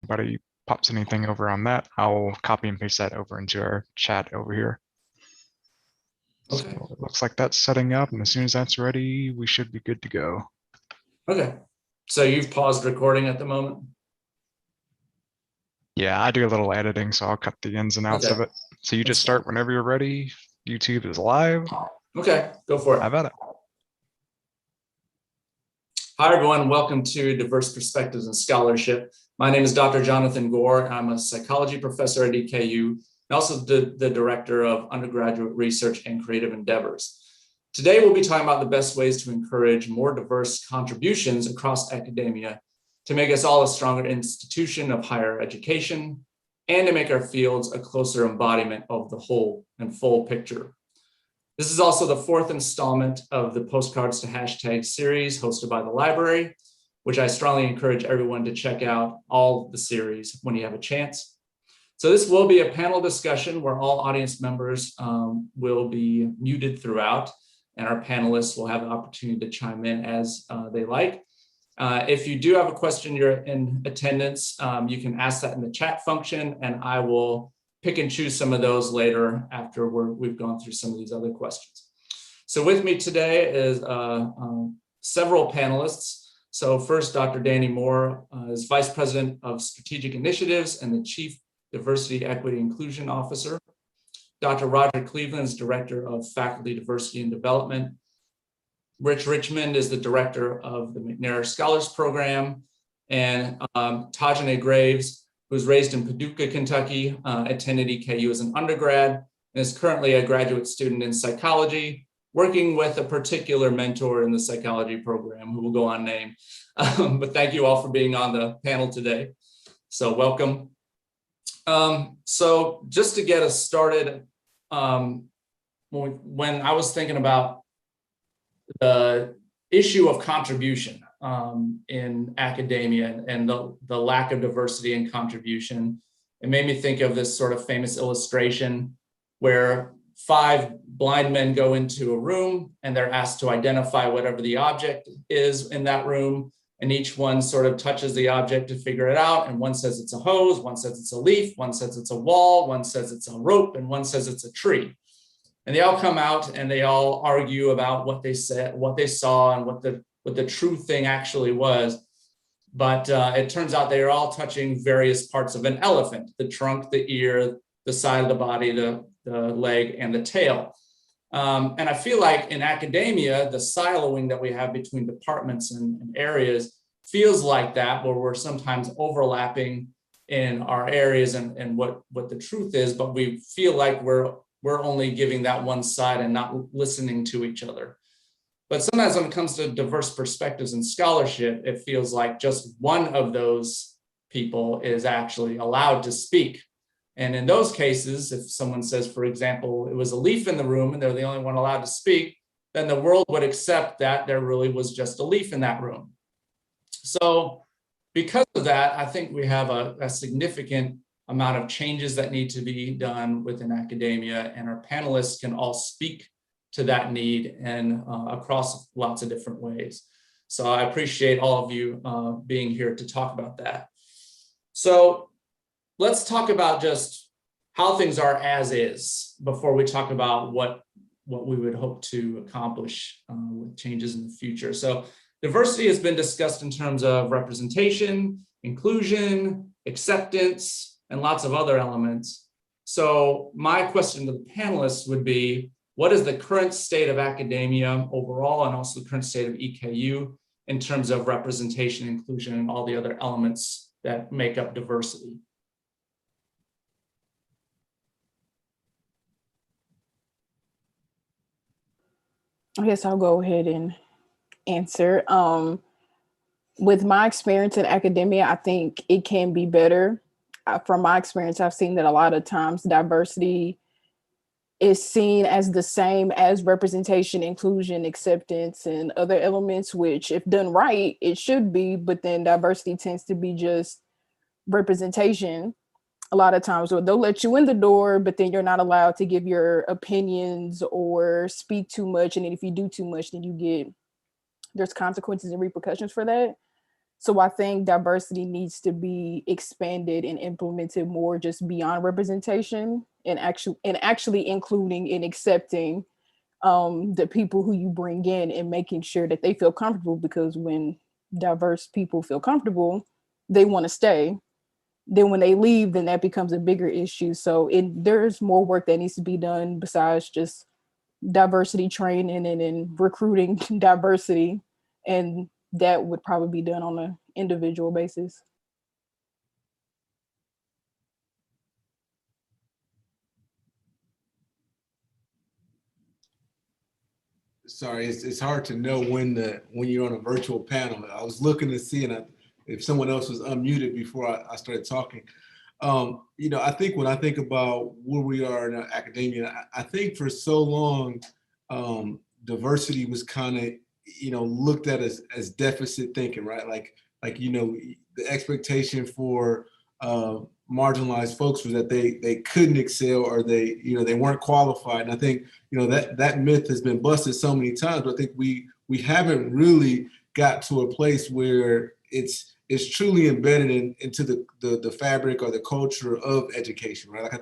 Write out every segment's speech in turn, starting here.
anybody pops anything over on that, I'll copy and paste that over into our chat over here. Okay. So it looks like that's setting up, and as soon as that's ready, we should be good to go. Okay. So you've paused recording at the moment? Yeah, I do a little editing, so I'll cut the ins and outs Okay. of it. So you That's just start fine. whenever you're ready. YouTube is live. Okay, go for How it. about it? Hi, everyone. Welcome to Diverse Perspectives in Scholarship. My name is Dr. Jonathan Gore. I'm a psychology professor at EKU and also the director of undergraduate research and creative endeavors. Today, we'll be talking about the best ways to encourage more diverse contributions across academia to make us all a stronger institution of higher education and to make our fields a closer embodiment of the whole and full picture. This is also the fourth installment of the Postcards to Hashtag series hosted by the library, which I strongly encourage everyone to check out all the series when you have a chance. So this will be a panel discussion where all audience members will be muted throughout, and our panelists will have the opportunity to chime in as they like. If you do have a question, you're in attendance, you can ask that in the chat function, and I will pick and choose some of those later after we've gone through some of these other questions. So with me today is several panelists. So first, Dr. Danny Moore is Vice President of Strategic Initiatives and the Chief Diversity, Equity, Inclusion Officer. Dr. Roger Cleveland is Director of Faculty Diversity and Development. Rich Richmond is the Director of the McNair Scholars Program. And Tajane Graves, who was raised in Paducah, Kentucky, attended EKU as an undergrad, and is currently a graduate student in psychology, working with a particular mentor in the psychology program, who will go unnamed. But thank you all for being on the panel today. So welcome. So just to get us started, when I was thinking about the issue of contribution in academia and the lack of diversity and contribution, it made me think of this sort of famous illustration where 5 blind men go into a room and they're asked to identify whatever the object is in that room, and each one sort of touches the object to figure it out, and one says it's a hose, one says it's a leaf, one says it's a wall, one says it's a rope, and one says it's a tree. And they all come out and they all argue about what they said, what they saw, and what the true thing actually was. But it turns out they are all touching various parts of an elephant: the trunk, the ear, the side of the body, the leg, and the tail. And I feel like in academia, the siloing that we have between departments and areas feels like that, where we're sometimes overlapping in our areas and what the truth is, but we feel like we're only giving that one side and not listening to each other. But sometimes when it comes to diverse perspectives in scholarship, it feels like just one of those people is actually allowed to speak. And in those cases, if someone says, for example, it was a leaf in the room and they're the only one allowed to speak, then the world would accept that there really was just a leaf in that room. So because of that, I think we have a significant amount of changes that need to be done within academia, and our panelists can all speak to that need and across lots of different ways. So I appreciate all of you being here to talk about that. So let's talk about just how things are as is before we talk about what we would hope to accomplish with changes in the future. So diversity has been discussed in terms of representation, inclusion, acceptance, and lots of other elements. So my question to the panelists would be, what is the current state of academia overall, and also the current state of EKU in terms of representation, inclusion, and all the other elements that make up diversity? I guess I'll go ahead and answer. With my experience in academia, I think it can be better. From my experience, I've seen that a lot of times diversity is seen as the same as representation, inclusion, acceptance, and other elements, which if done right, it should be, but then diversity tends to be just representation a lot of times, or they'll let you in the door, but then you're not allowed to give your opinions or speak too much. And then if you do too much, then there's consequences and repercussions for that. So I think diversity needs to be expanded and implemented more just beyond representation, and actually including and accepting the people who you bring in and making sure that they feel comfortable, because when diverse people feel comfortable, they want to stay. Then when they leave, then that becomes a bigger issue. So there's more work that needs to be done besides just diversity training and recruiting diversity. And that would probably be done on an individual basis. Sorry, it's hard to know when you're on a virtual panel. I was looking to see if someone else was unmuted before I started talking. I think when I think about where we are in academia, I think for so long, diversity was kind of, looked at as deficit thinking, right? Like, the expectation for marginalized folks was that they couldn't excel, or they weren't qualified. And I think, that myth has been busted so many times, but I think we haven't really got to a place where it's truly embedded into the fabric or the culture of education, right? Like, I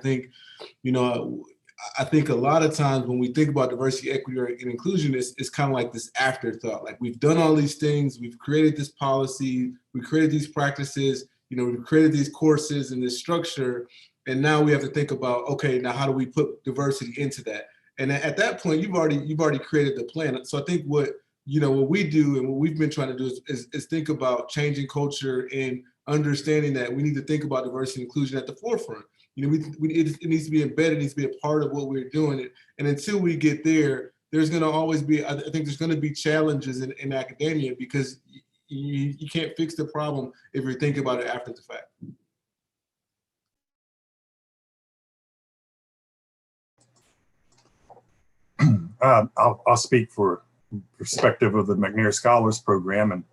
think a lot of times when we think about diversity, equity, and inclusion, it's kind of like this afterthought. Like, we've done all these things, we've created this policy, we created these practices, we've created these courses and this structure, and now we have to think about, okay, now how do we put diversity into that? And at that point, you've already created the plan. So I think what we do and what we've been trying to do is think about changing culture and understanding that we need to think about diversity and inclusion at the forefront. It needs to be embedded, it needs to be a part of what we're doing. And until we get there, there's going to always be, I think there's going to be challenges in academia, because you can't fix the problem if you're thinking about it after the fact. I'll speak for perspective of the McNair Scholars Program. And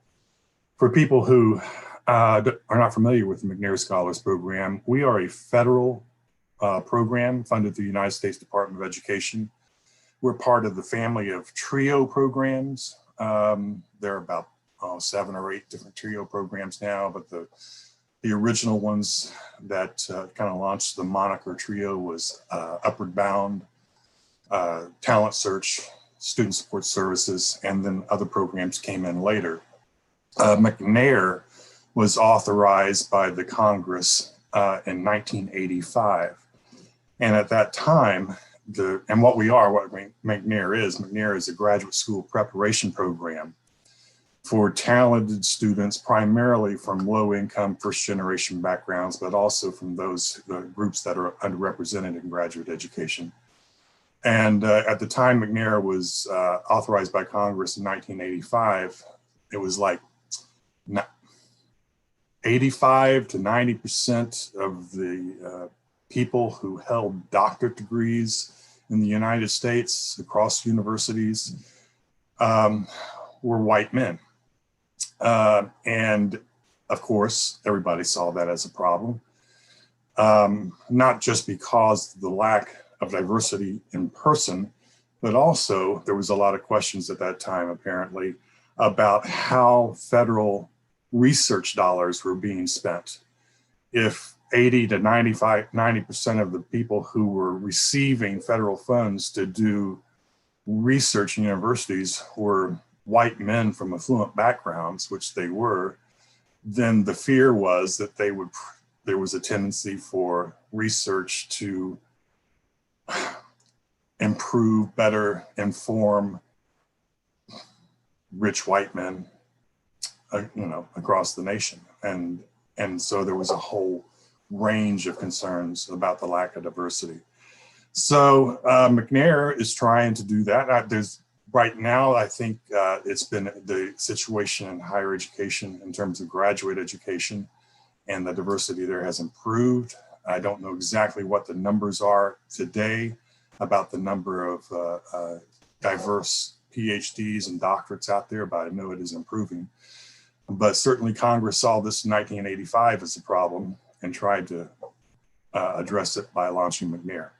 for people who are not familiar with the McNair Scholars Program, we are a federal program funded through the United States Department of Education. We're part of the family of TRIO programs. There are about 7 or 8 different TRIO programs now, but the original ones that kind of launched the moniker TRIO was Upward Bound, Talent Search, Student Support Services, and then other programs came in later. McNair was authorized by the Congress in 1985. And at that time, what McNair is a graduate school preparation program for talented students, primarily from low-income first-generation backgrounds, but also from those groups that are underrepresented in graduate education. And at the time McNair was authorized by Congress in 1985, it was like 85 to 90% of the people who held doctorate degrees in the United States across universities were white men. And of course, everybody saw that as a problem, not just because of the lack of diversity in person, but also there was a lot of questions at that time, apparently, about how federal research dollars were being spent. If 80 to 90% of the people who were receiving federal funds to do research in universities were white men from affluent backgrounds, which they were, then the fear was that there was a tendency for research to improve, better inform rich white men, across the nation. And so there was a whole range of concerns about the lack of diversity. So McNair is trying to do that. Right now, I think it's been the situation in higher education in terms of graduate education, and the diversity there has improved. I don't know exactly what the numbers are today about the number of diverse PhDs and doctorates out there, but I know it is improving. But certainly Congress saw this in 1985 as a problem and tried to address it by launching McNair.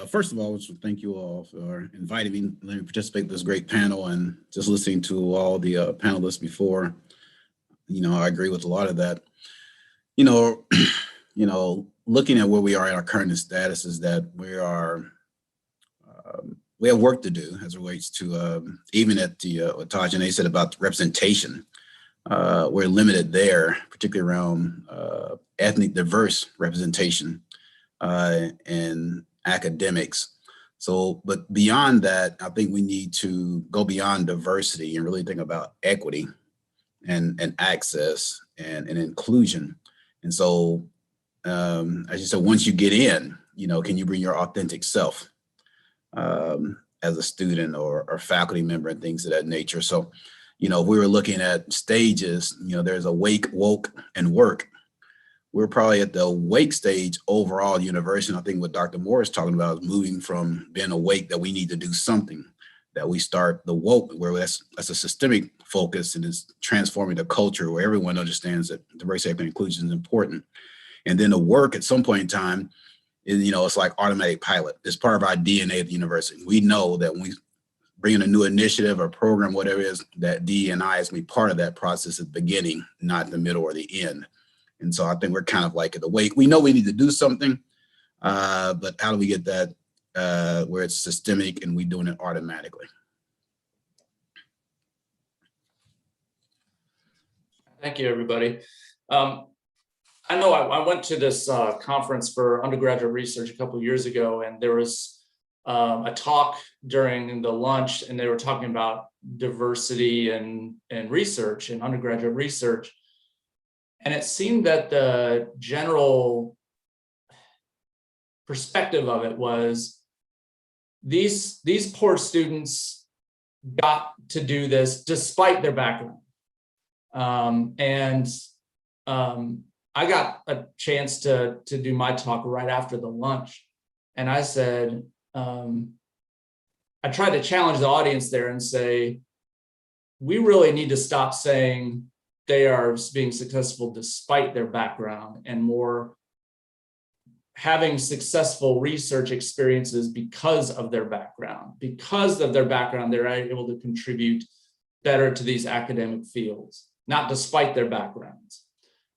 First of all, I just thank you all for inviting me, letting me participate in this great panel, and just listening to all the panelists before. I agree with a lot of that. Looking at where we are in our current status is that we have work to do as it relates to even at the what Tajane said about representation. We're limited there, particularly around ethnic diverse representation in academics. So, but beyond that, I think we need to go beyond diversity and really think about equity and access and inclusion. And so, as you said, once you get in, can you bring your authentic self as a student or faculty member and things of that nature? So, if we were looking at stages, there's awake, woke, and work. We're probably at the wake stage overall university. And I think what Dr. Moore is talking about is moving from being awake that we need to do something, that we start the woke, where that's a systemic focus and is transforming the culture where everyone understands that diversity, equity, and inclusion is important. And then the work at some point in time is, it's like automatic pilot. It's part of our DNA at the university. We know that when we bring in a new initiative or program, whatever it is, that DE&I is going to be part of that process at the beginning, not the middle or the end. And so I think we're kind of like at the wake. We know we need to do something, but how do we get that where it's systemic and we doing it automatically? Thank you, everybody. I know I went to this conference for undergraduate research a couple of years ago, and there was a talk during the lunch, and they were talking about diversity and research and undergraduate research. And it seemed that the general perspective of it was these poor students got to do this despite their background. I got a chance to do my talk right after the lunch. And I said, I tried to challenge the audience there and say, we really need to stop saying they are being successful despite their background, and more having successful research experiences because of their background. Because of their background, they're able to contribute better to these academic fields, not despite their backgrounds.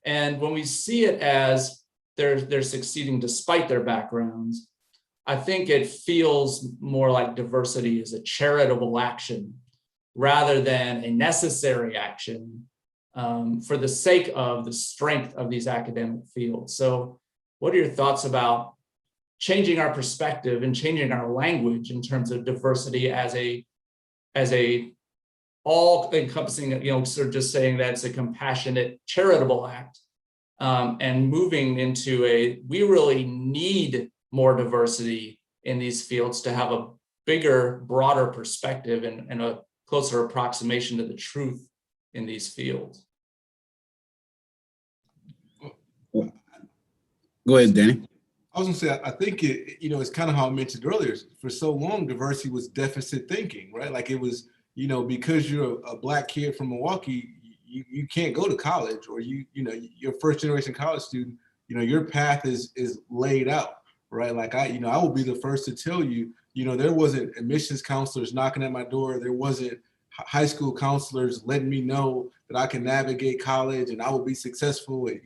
And when we see it as they're succeeding despite their backgrounds, I think it feels more like diversity is a charitable action rather than a necessary action for the sake of the strength of these academic fields. So what are your thoughts about changing our perspective and changing our language in terms of diversity as a all-encompassing, sort of just saying that it's a compassionate, charitable act, and moving into we really need more diversity in these fields to have a bigger, broader perspective and a closer approximation to the truth in these fields. Go ahead, Danny. I was gonna say, I think it's kind of how I mentioned earlier. For so long, diversity was deficit thinking, right? Like it was, because you're a Black kid from Milwaukee, you can't go to college, or you're a first generation college student. Your path is laid out, right? Like I will be the first to tell you, there wasn't admissions counselors knocking at my door. There wasn't high school counselors letting me know that I can navigate college and I will be successful at,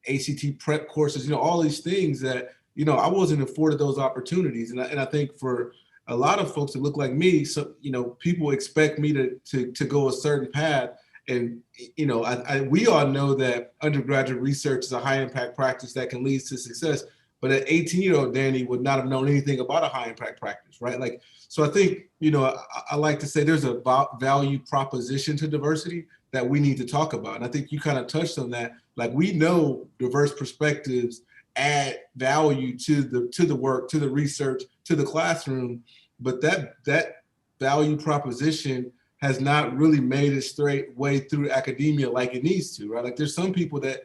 ACT prep courses, all these things that, I wasn't afforded those opportunities. And I think for a lot of folks that look like me, so, people expect me to go a certain path. And, we all know that undergraduate research is a high impact practice that can lead to success. But an 18-year-old Danny would not have known anything about a high impact practice, right? Like, so I think, I like to say there's a value proposition to diversity that we need to talk about. And I think you kind of touched on that. Like, we know diverse perspectives add value to the work, to the research, to the classroom, but that value proposition has not really made its straight way through academia like it needs to, right? Like there's some people that,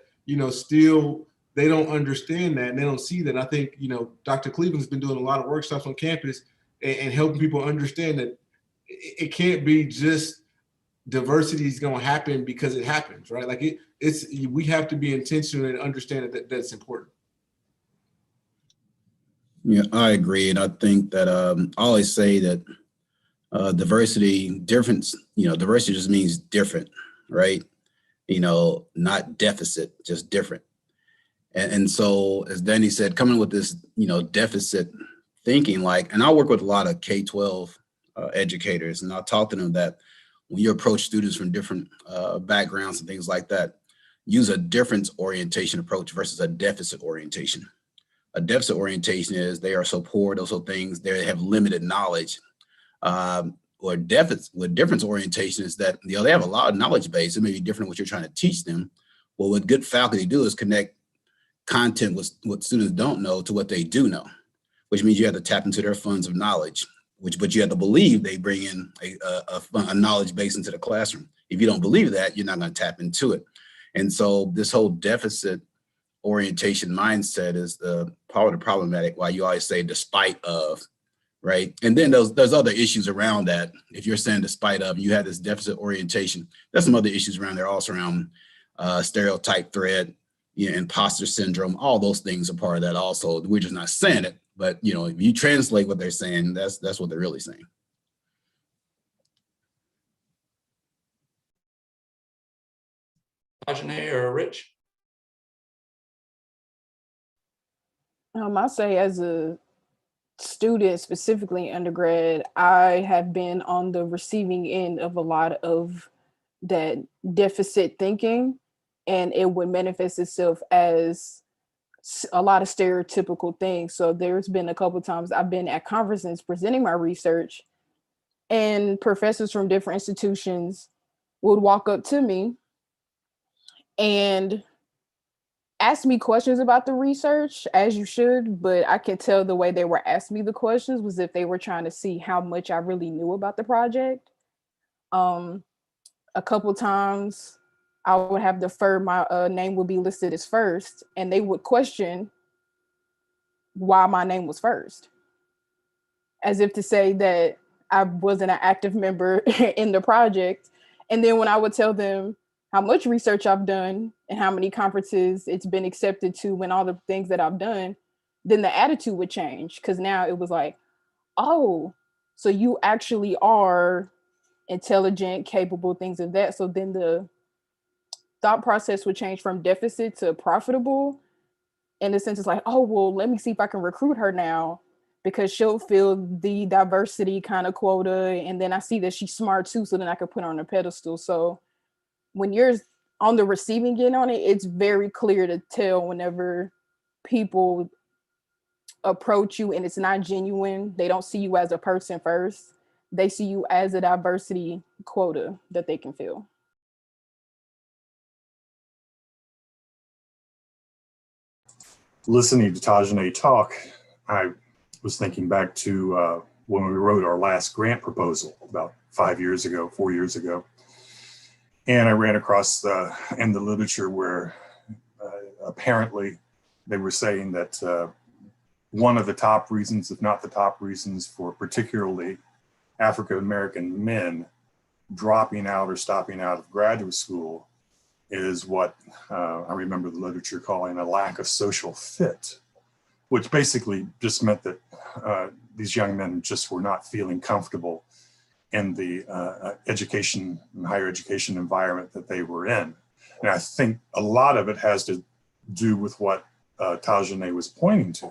still, they don't understand that and they don't see that. And I think, Dr. Cleveland's been doing a lot of workshops on campus and helping people understand that it can't be just diversity is going to happen because it happens, right? Like we have to be intentional and understand that that's important. Yeah, I agree. And I think that I always say that diversity, difference, diversity just means different, right? Not deficit, just different. And so, as Danny said, coming with this, deficit thinking, and I work with a lot of K-12 educators, and I'll talk to them that when you approach students from different backgrounds and things like that, use a difference orientation approach versus a deficit orientation. A deficit orientation is they are so poor, those are things, they have limited knowledge. Or difference orientation is that they have a lot of knowledge base. It may be different what you're trying to teach them. Well, what good faculty do is connect content with what students don't know to what they do know, which means you have to tap into their funds of knowledge, but you have to believe they bring in a knowledge base into the classroom. If you don't believe that, you're not going to tap into it. And so this whole deficit orientation mindset is the part of the problematic, why you always say despite of, right? And then there's other issues around that. If you're saying despite of, you have this deficit orientation, there's some other issues around there also around stereotype threat, imposter syndrome, all those things are part of that also. We're just not saying it, but if you translate what they're saying, that's what they're really saying. Ajane or Rich? I say as a student, specifically undergrad, I have been on the receiving end of a lot of that deficit thinking, and it would manifest itself as a lot of stereotypical things. So there's been a couple of times I've been at conferences presenting my research, and professors from different institutions would walk up to me and ask me questions about the research, as you should, but I can tell the way they were asking me the questions was if they were trying to see how much I really knew about the project. A couple times I would have deferred, my name would be listed as first, and they would question why my name was first, as if to say that I wasn't an active member in the project. And then when I would tell them how much research I've done and how many conferences it's been accepted to and all the things that I've done, then the attitude would change, because now it was like, oh, so you actually are intelligent, capable, things of that. So then the thought process would change from deficit to profitable. In the sense, it's like, oh, well, let me see if I can recruit her now, because she'll fill the diversity kind of quota. And then I see that she's smart too, so then I can put her on a pedestal. So when you're on the receiving end on it, it's very clear to tell whenever people approach you and it's not genuine. They don't see you as a person first. They see you as a diversity quota that they can fill. Listening to Tajane talk, I was thinking back to when we wrote our last grant proposal about 4 years ago. And I ran across in the literature where apparently they were saying that one of the top reasons, if not the top reasons, for particularly African-American men dropping out or stopping out of graduate school is what I remember the literature calling a lack of social fit, which basically just meant that these young men just were not feeling comfortable in the education and higher education environment that they were in. And I think a lot of it has to do with what Tajane was pointing to.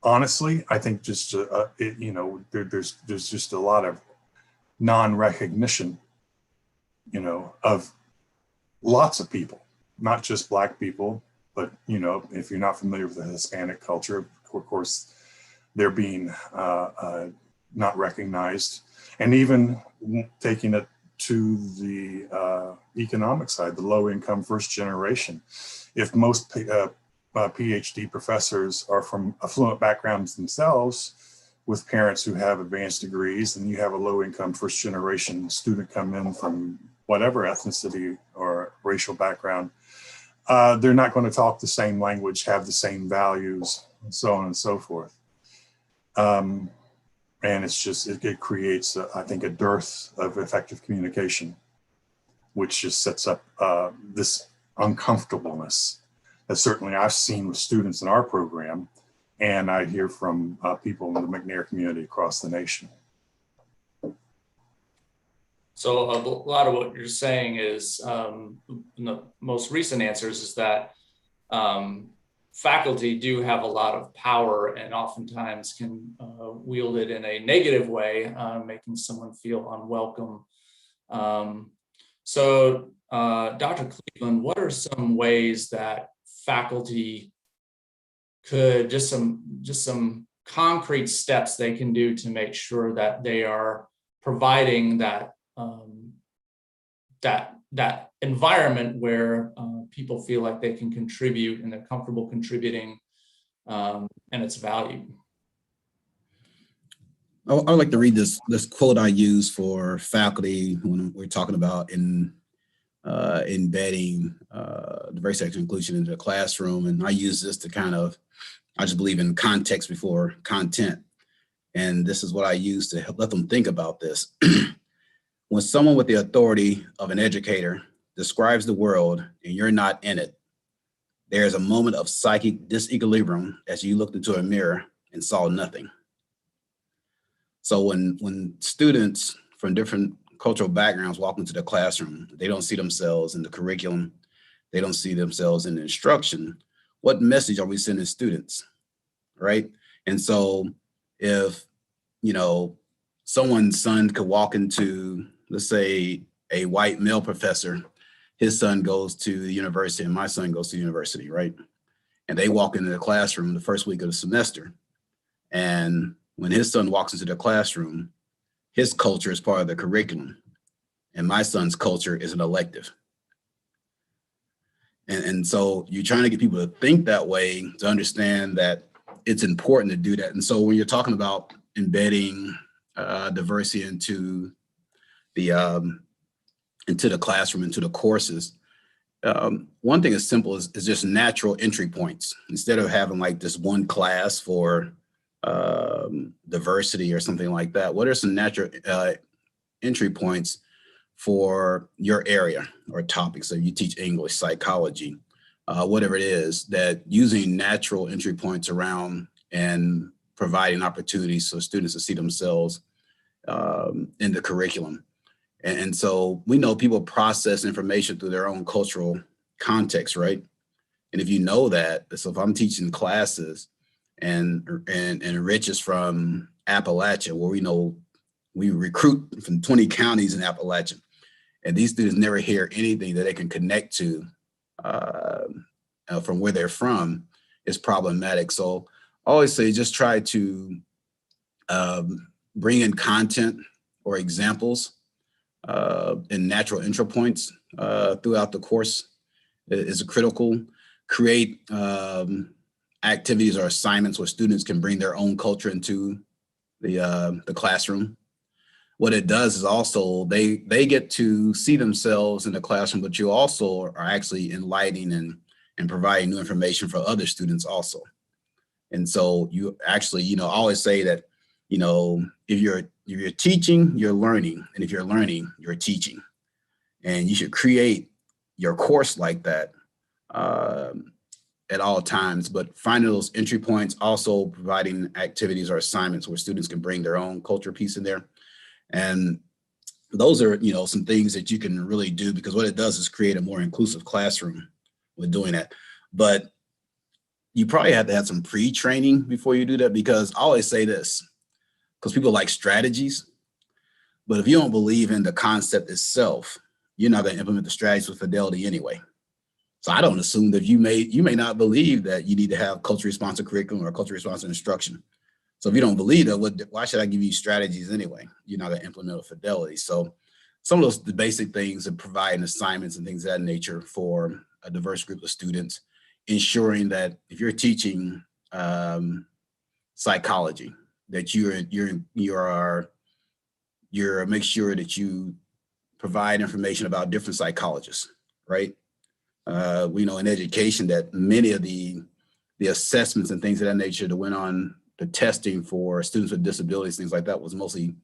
Honestly, I think just, there's just a lot of non-recognition, of lots of people, not just Black people, but, if you're not familiar with the Hispanic culture, of course, they're being not recognized. And even taking it to the economic side, the low income first generation. If most PhD professors are from affluent backgrounds themselves, with parents who have advanced degrees, and you have a low income first generation student come in from whatever ethnicity or racial background, they're not going to talk the same language, have the same values, and so on and so forth. And it's just, it creates, I think, a dearth of effective communication, which just sets up this uncomfortableness as certainly I've seen with students in our program, and I hear from people in the McNair community across the nation. So a lot of what you're saying is, in the most recent answers, is that faculty do have a lot of power and oftentimes can wield it in a negative way, making someone feel unwelcome. So Dr. Cleveland, what are some ways that faculty could, just some concrete steps they can do to make sure that they are providing that that environment where people feel like they can contribute and they're comfortable contributing, and it's valued? I would like to read this quote I use for faculty when we're talking about embedding diversity and inclusion into the classroom. And I use this to I just believe in context before content. And this is what I use to help let them think about this. When someone with the authority of an educator describes the world and you're not in it, there is a moment of psychic disequilibrium as you looked into a mirror and saw nothing. So when students from different cultural backgrounds walk into the classroom, they don't see themselves in the curriculum, they don't see themselves in the instruction. What message are we sending students, right? And so if, someone's son could walk into, let's say, a white male professor, his son goes to the university and my son goes to university, right? And they walk into the classroom the first week of the semester. And when his son walks into the classroom, his culture is part of the curriculum and my son's culture is an elective. And so you're trying to get people to think that way, to understand that it's important to do that. And so when you're talking about embedding diversity into the classroom, into the courses, one thing as simple as just natural entry points. Instead of having like this one class for diversity or something like that, what are some natural entry points for your area or topic? So you teach English, psychology, whatever it is, that using natural entry points around and providing opportunities so students to see themselves in the curriculum. And so we know people process information through their own cultural context, right? And if you know that, so if I'm teaching classes and Rich is from Appalachia, where we recruit from 20 counties in Appalachia, and these students never hear anything that they can connect to from where they're from, is problematic. So I always say just try to bring in content or examples and natural intro points throughout the course is critical. Create activities or assignments where students can bring their own culture into the classroom. What it does is also they get to see themselves in the classroom, but you also are actually enlightening and providing new information for other students also. And so you actually, I always say that, if you're teaching, you're learning. And if you're learning, you're teaching. And you should create your course like that at all times, but finding those entry points, also providing activities or assignments where students can bring their own culture piece in there. And those are, some things that you can really do, because what it does is create a more inclusive classroom with doing that. But you probably have to have some pre-training before you do that, because I always say this, because people like strategies, but if you don't believe in the concept itself, you're not going to implement the strategies with fidelity anyway. So I don't assume that you may not believe that you need to have culture responsive curriculum or culture responsive instruction. So if you don't believe that, why should I give you strategies anyway? You're not going to implement with fidelity. So some of those the basic things of providing assignments and things of that nature for a diverse group of students, ensuring that if you're teaching psychology, that you're make sure that you provide information about different psychologists, right? We know in education that many of the assessments and things of that nature that went on, the testing for students with disabilities, things like that, was mostly,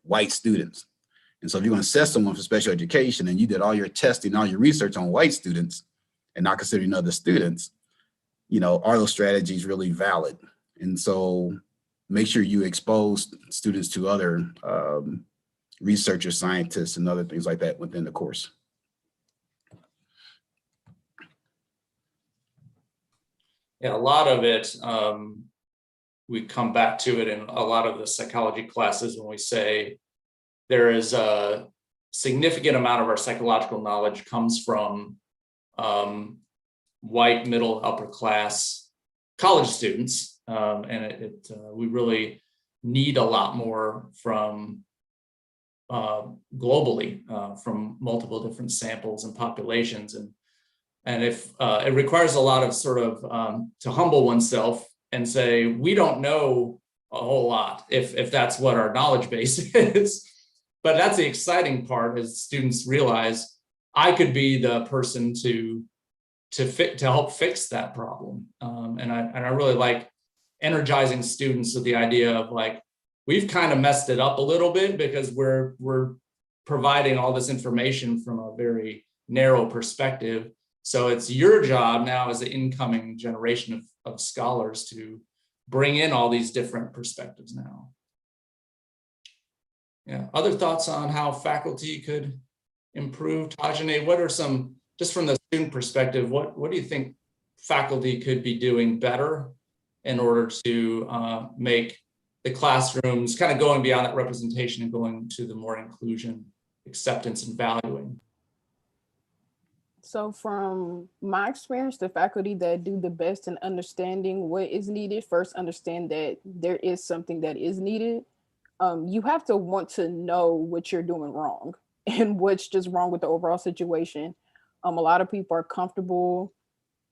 white students. And so if you're going to assess someone for special education and you did all your testing, all your research on white students, and not considering other students, are those strategies really valid? And so make sure you expose students to other researchers, scientists, and other things like that within the course. Yeah, a lot of it, we come back to it in a lot of the psychology classes when we say there is a significant amount of our psychological knowledge comes from white, middle, upper class college students. And we really need a lot more from globally, from multiple different samples and populations. And if it requires a lot of sort of to humble oneself and say, we don't know a whole lot, if that's what our knowledge base is. But that's the exciting part, is students realize I could be the person to help fix that problem. And I really like energizing students with the idea of like, we've kind of messed it up a little bit because we're providing all this information from a very narrow perspective. So it's your job now as an incoming generation of scholars to bring in all these different perspectives now. Yeah, other thoughts on how faculty could improve? Tajane, what are some, just from the student perspective, what do you think faculty could be doing better in order to make the classrooms kind of going beyond that representation and going to the more inclusion, acceptance, and valuing? So from my experience, the faculty that do the best in understanding what is needed, first understand that there is something that is needed. You have to want to know what you're doing wrong and what's just wrong with the overall situation. A lot of people are comfortable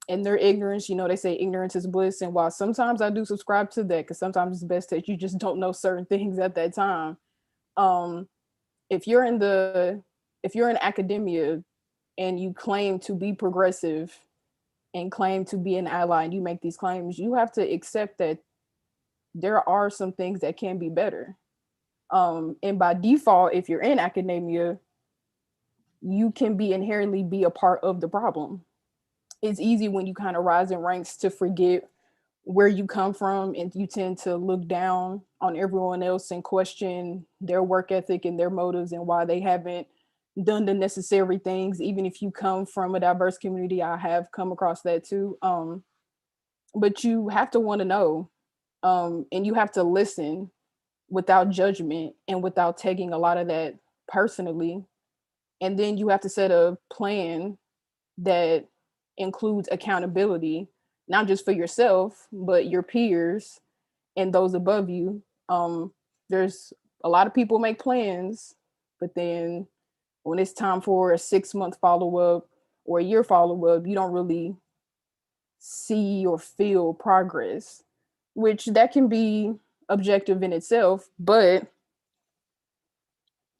in their ignorance. They say ignorance is bliss. And while sometimes I do subscribe to that, because sometimes it's best that you just don't know certain things at that time. If you're in academia and you claim to be progressive and claim to be an ally, and you make these claims, you have to accept that there are some things that can be better. And by default, if you're in academia, you can be inherently be a part of the problem. It's easy when you kind of rise in ranks to forget where you come from, and you tend to look down on everyone else and question their work ethic and their motives and why they haven't done the necessary things. Even if you come from a diverse community, I have come across that too. But you have to want to know, and you have to listen without judgment and without taking a lot of that personally. And then you have to set a plan that includes accountability, not just for yourself, but your peers and those above you. There's a lot of people make plans, but then when it's time for a 6-month follow-up or a year follow-up, you don't really see or feel progress, which that can be objective in itself. But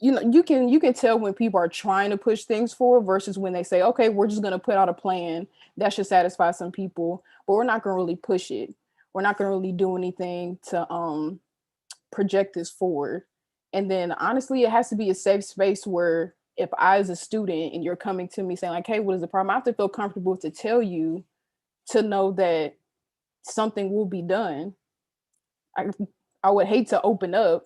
you can tell when people are trying to push things forward versus when they say, okay, we're just going to put out a plan that should satisfy some people, but we're not going to really push it. We're not going to really do anything to project this forward. And then honestly, it has to be a safe space where if I, as a student, and you're coming to me saying like, hey, what is the problem? I have to feel comfortable to tell you, to know that something will be done. I would hate to open up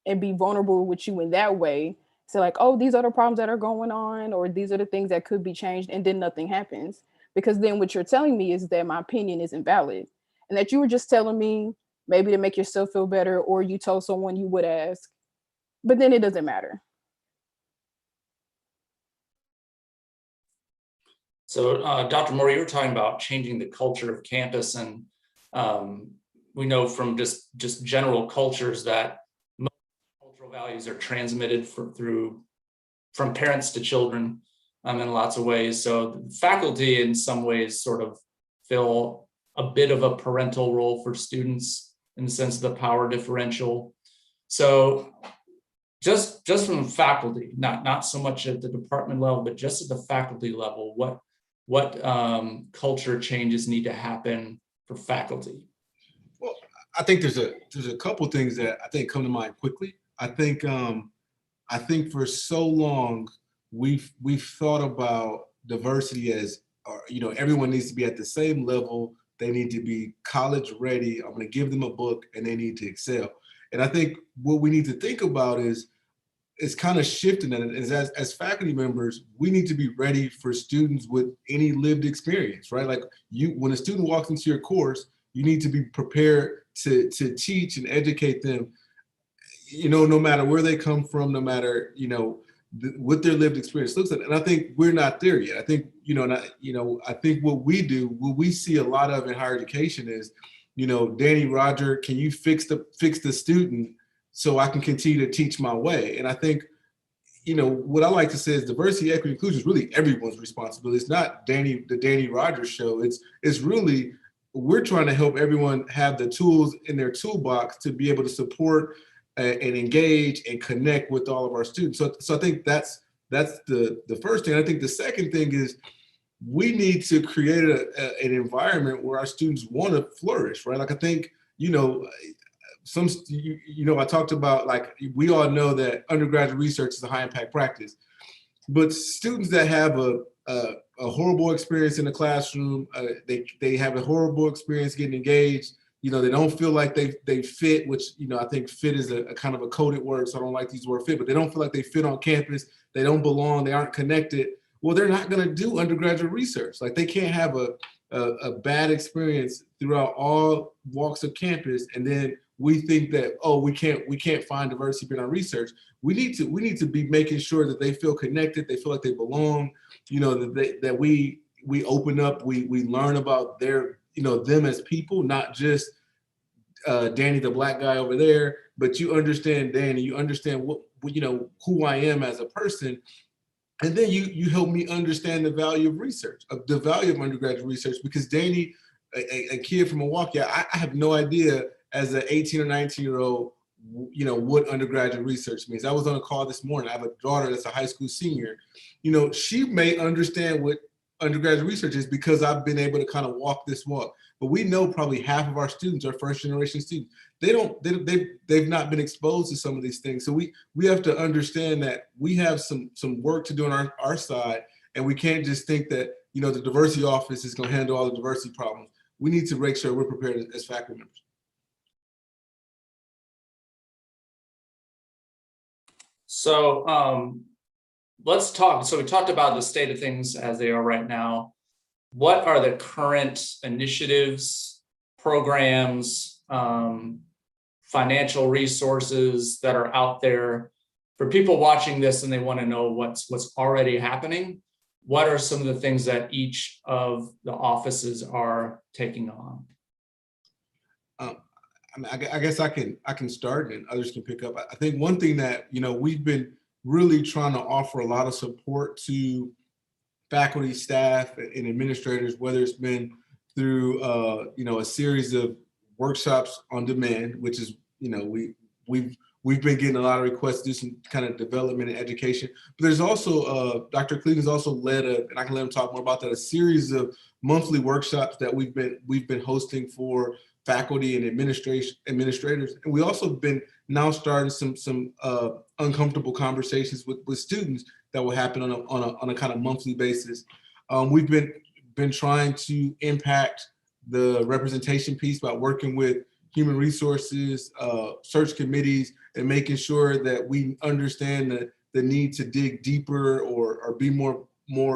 and be vulnerable with you in that way. So like, oh, these are the problems that are going on, or these are the things that could be changed, and then nothing happens. Because then what you're telling me is that my opinion isn't valid, and that you were just telling me maybe to make yourself feel better, or you told someone you would ask, but then it doesn't matter. So Dr. Moore, you were talking about changing the culture of campus, and we know from just general cultures that most cultural values are transmitted from parents to children in lots of ways. So faculty in some ways sort of fill a bit of a parental role for students in the sense of the power differential. So just from faculty, not so much at the department level, but just at the faculty level, what culture changes need to happen for faculty? Well, I think there's a couple things that I think come to mind quickly. I think for so long we've thought about diversity as everyone needs to be at the same level. They need to be college ready. I'm going to give them a book and they need to excel. And I think what we need to think about is kind of shifting that. As faculty members, we need to be ready for students with any lived experience, right? Like when a student walks into your course, you need to be prepared to teach and educate them, no matter where they come from, no matter, what their lived experience looks like. And I think we're not there yet. I think, I think what we see a lot of in higher education is, Danny, Roger, can you fix the student so I can continue to teach my way? And I think, what I like to say is diversity, equity, inclusion is really everyone's responsibility. It's not the Danny Rogers show. It's really, we're trying to help everyone have the tools in their toolbox to be able to support and engage and connect with all of our students. So I think that's the first thing. I think the second thing is we need to create an environment where our students want to flourish, right? Like I think, I talked about, like, we all know that undergraduate research is a high impact practice, but students that have a horrible experience in the classroom, they have a horrible experience getting engaged, they don't feel like they fit, which, I think fit is a kind of a coded word, so I don't like to use the word fit, but they don't feel like they fit on campus, they don't belong, they aren't connected. Well, they're not going to do undergraduate research. Like, they can't have a bad experience throughout all walks of campus, and then we think that, oh, we can't find diversity in our research. We need to be making sure that they feel connected, they feel like they belong, that we open up, we learn about their, them as people, not just Danny, the black guy over there, but you understand Danny, you understand what who I am as a person. And then you help me understand the value of research, the value of undergraduate research, because Danny, a kid from Milwaukee, I have no idea as an 18 or 19-year-old, what undergraduate research means. I was on a call this morning. I have a daughter that's a high school senior. She may understand what undergraduate research is because I've been able to kind of walk this walk. But we know probably half of our students are first generation students. They've not been exposed to some of these things. So we have to understand that we have some work to do on our side, and we can't just think that the diversity office is going to handle all the diversity problems. We need to make sure we're prepared as faculty members. So let's talk. So we talked about the state of things as they are right now. What are the current initiatives, programs, financial resources that are out there for people watching this and they want to know what's already happening? What are some of the things that each of the offices are taking on? I guess I can start and others can pick up. I think one thing that, we've been really trying to offer a lot of support to faculty, staff, and administrators, whether it's been through, a series of workshops on demand, which is, we've been getting a lot of requests to do some kind of development and education. But there's also, Dr. Cleveland's also led and I can let him talk more about that, a series of monthly workshops that we've been hosting for faculty and administrators. And we also been now starting some uncomfortable conversations with students that will happen on a kind of monthly basis. We've been trying to impact the representation piece by working with human resources, search committees, and making sure that we understand the need to dig deeper or be more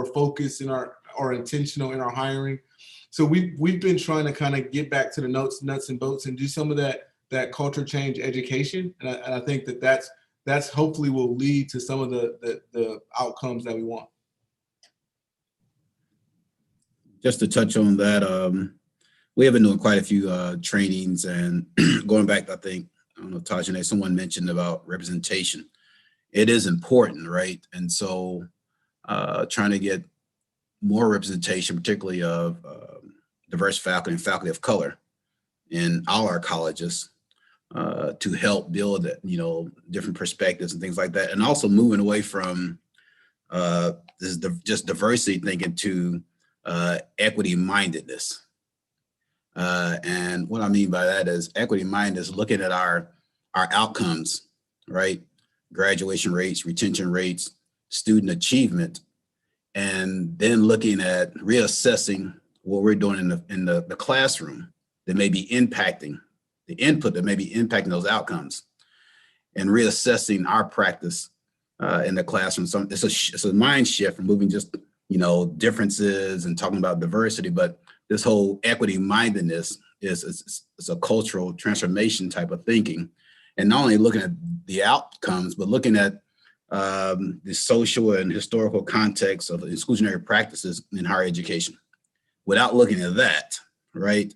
focused or intentional in our hiring. So we've been trying to kind of get back to the nuts and bolts and do some of that culture change education. And I think that's hopefully will lead to some of the outcomes that we want. Just to touch on that, we have been doing quite a few trainings, and going back, I don't know, Tajane, someone mentioned about representation. It is important, right? And so trying to get more representation, particularly of diverse faculty and faculty of color in all our colleges, to help build, different perspectives and things like that. And also moving away from just diversity thinking to equity mindedness. And what I mean by that is equity minded is looking at our outcomes, right? Graduation rates, retention rates, student achievement, and then looking at reassessing what we're doing in the classroom that may be impacting the input that may be impacting those outcomes, and reassessing our practice in the classroom. So it's a mind shift from moving just, differences and talking about diversity, but this whole equity mindedness is a cultural transformation type of thinking. And not only looking at the outcomes, but looking at the social and historical context of exclusionary practices in higher education. Without looking at that, right,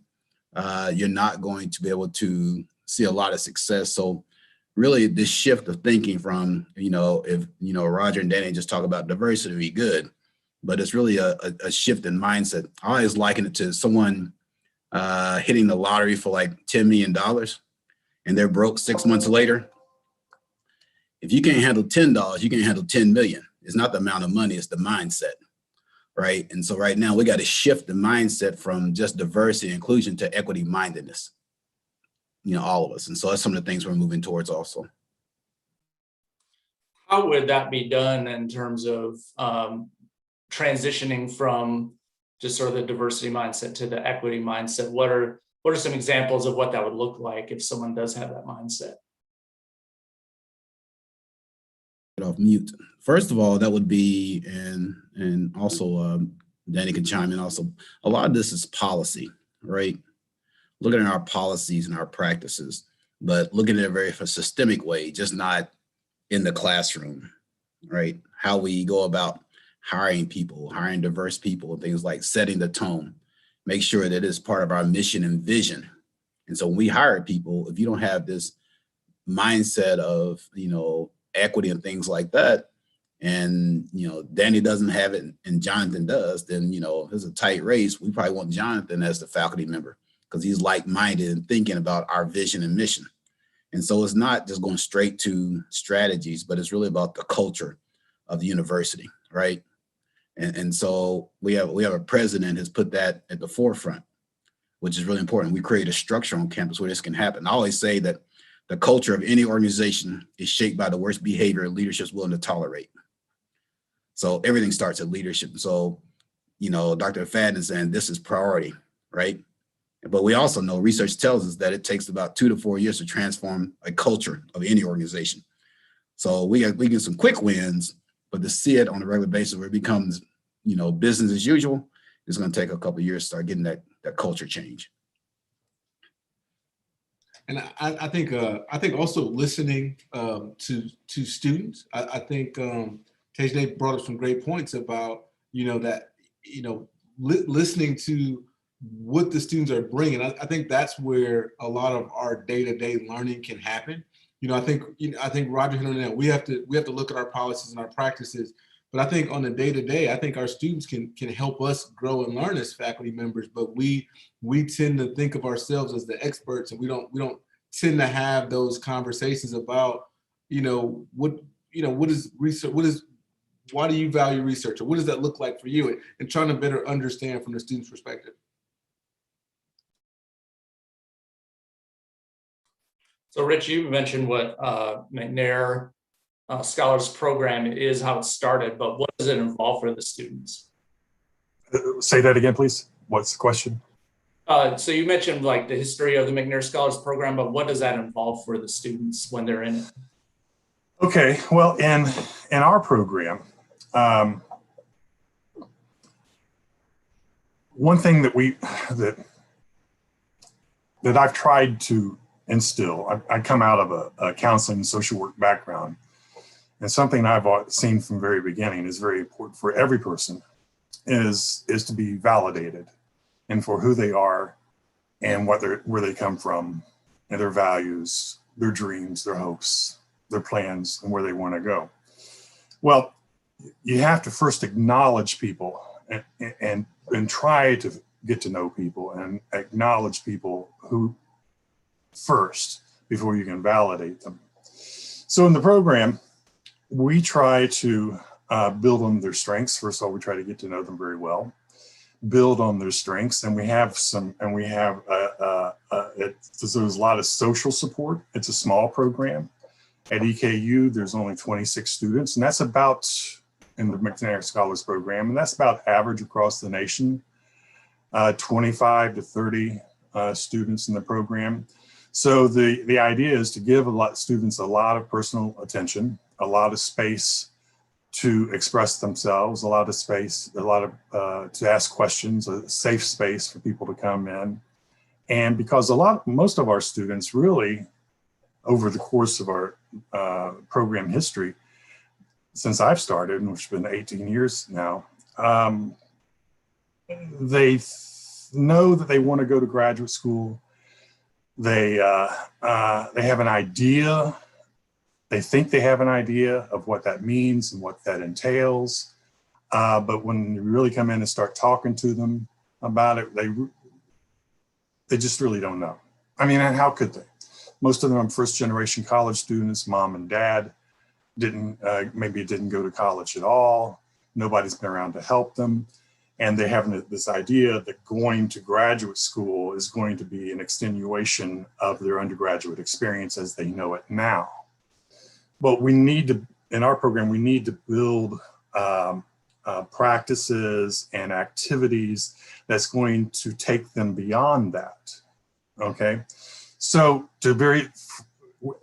you're not going to be able to see a lot of success. So really this shift of thinking from, if, Roger and Danny just talk about diversity, be good, but it's really a shift in mindset. I always liken it to someone hitting the lottery for like $10 million and they're broke 6 months later. If you can't handle $10, you can't handle 10 million. It's not the amount of money, it's the mindset, right? And so right now we got to shift the mindset from just diversity and inclusion to equity mindedness, all of us. And so that's some of the things we're moving towards also. How would that be done in terms of transitioning from just sort of the diversity mindset to the equity mindset? What are some examples of what that would look like if someone does have that mindset? Off mute. First of all, that would be, and also Danny can chime in also, a lot of this is policy, right? Looking at our policies and our practices, but looking at it very a systemic way, just not in the classroom, right? How we go about hiring people, hiring diverse people, and things like setting the tone, make sure that it's part of our mission and vision. And so when we hire people, if you don't have this mindset of, equity and things like that, and Danny doesn't have it and Jonathan does, then there's a tight race. We probably want Jonathan as the faculty member because he's like-minded and thinking about our vision and mission. And so it's not just going straight to strategies, but it's really about the culture of the university, right? And so we have a president who's put that at the forefront, which is really important. We create a structure on campus where this can happen. I always say that the culture of any organization is shaped by the worst behavior leadership is willing to tolerate. So everything starts at leadership. So, Dr. Fadden is saying this is priority, right? But we also know research tells us that it takes about 2 to 4 years to transform a culture of any organization. So we get some quick wins, but to see it on a regular basis where it becomes, business as usual, it's going to take a couple of years to start getting that culture change. And I think also listening to students. I think Tej brought up some great points about listening to what the students are bringing. I think that's where a lot of our day-to-day learning can happen. I think Roger hit on that. We have to look at our policies and our practices. But I think on the day-to-day, I think our students can help us grow and learn as faculty members. But we tend to think of ourselves as the experts, and we don't tend to have those conversations about what is research, why do you value research, or what does that look like for you, and trying to better understand from the student's perspective. So Rich, you mentioned what McNair Scholars Program is, how it started, but what does it involve for the students? Say that again, please. What's the question? So you mentioned like the history of the McNair Scholars Program, but what does that involve for the students when they're in it? Okay, well, in our program, one thing that I've tried to instill, I come out of a counseling and social work background, and something I've seen from the very beginning is very important for every person is to be validated and for who they are and where they come from and their values, their dreams, their hopes, their plans, and where they want to go. Well, you have to first acknowledge people and try to get to know people and acknowledge people who first before you can validate them. So in the program, we try to build on their strengths. First of all, we try to get to know them very well, build on their strengths, and there's a lot of social support. It's a small program. At EKU, there's only 26 students, and that's about in the McNair Scholars Program, and that's about average across the nation, 25 to 30 students in the program. So the idea is to give students a lot of personal attention, a lot of space to express themselves, a lot of space, to ask questions, a safe space for people to come in. And because most of our students really, over the course of our program history, since I've started, which has been 18 years now, they know that they want to go to graduate school. They have an idea. They think they have an idea of what that means and what that entails. But when you really come in and start talking to them about it, they just really don't know. I mean, and how could they? Most of them are first generation college students. Mom and dad maybe didn't go to college at all. Nobody's been around to help them. And they have this idea that going to graduate school is going to be an extenuation of their undergraduate experience as they know it now. But in our program, we need to build practices and activities that's going to take them beyond that, okay? So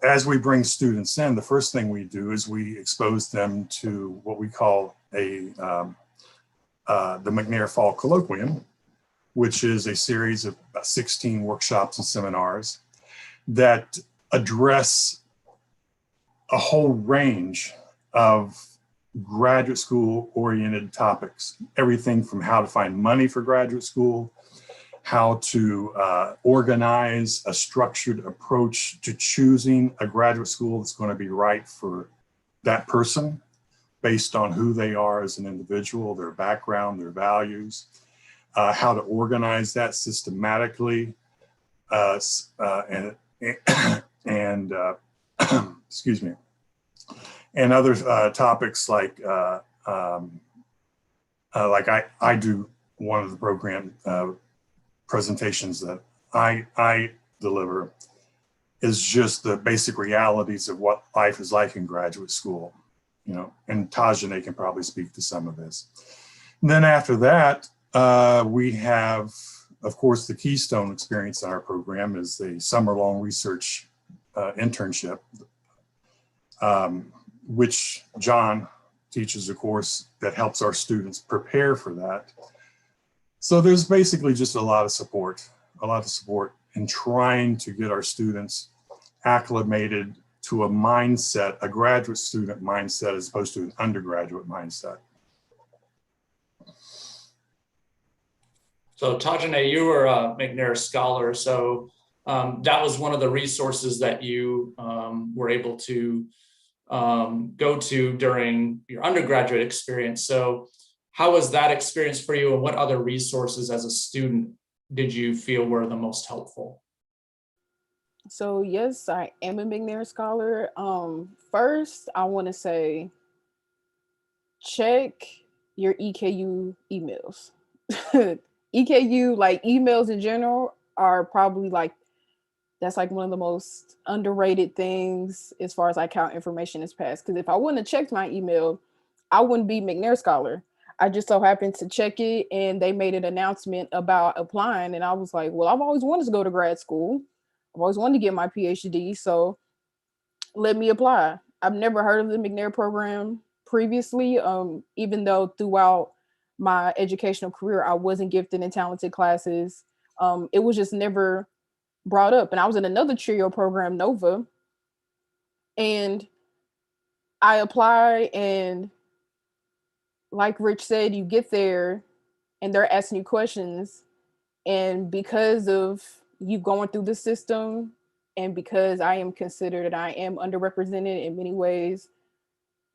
as we bring students in, the first thing we do is we expose them to what we call the McNair Fall Colloquium, which is a series of about 16 workshops and seminars that address a whole range of graduate school oriented topics, everything from how to find money for graduate school, how to organize a structured approach to choosing a graduate school that's going to be right for that person based on who they are as an individual, their background, their values, how to organize that systematically, and excuse me, and other topics like I do one of the program presentations that I deliver is just the basic realities of what life is like in graduate school, you know, and Tajane can probably speak to some of this. And then after that, we have, of course, the keystone experience in our program is the summer-long research internship, which John teaches a course that helps our students prepare for that. So there's basically just a lot of support in trying to get our students acclimated to a mindset, a graduate student mindset, as opposed to an undergraduate mindset. So Tajane, you were a McNair Scholar. So that was one of the resources that you were able to go to during your undergraduate experience. So how was that experience for you, and what other resources as a student did you feel were the most helpful? So yes, I am a McNair Scholar. First, I want to say, check your EKU emails. EKU, like emails in general, are probably that's like one of the most underrated things as far as like how information is passed. Because if I wouldn't have checked my email, I wouldn't be McNair Scholar. I just so happened to check it and they made an announcement about applying. And I was like, well, I've always wanted to go to grad school. I've always wanted to get my PhD. So let me apply. I've never heard of the McNair program previously, even though throughout my educational career, I wasn't gifted in talented classes. It was just never brought up. And I was in another trio program, Nova, and I applied, and like Rich said, you get there and they're asking you questions. And because of you going through the system, and because I am considered and I am underrepresented in many ways,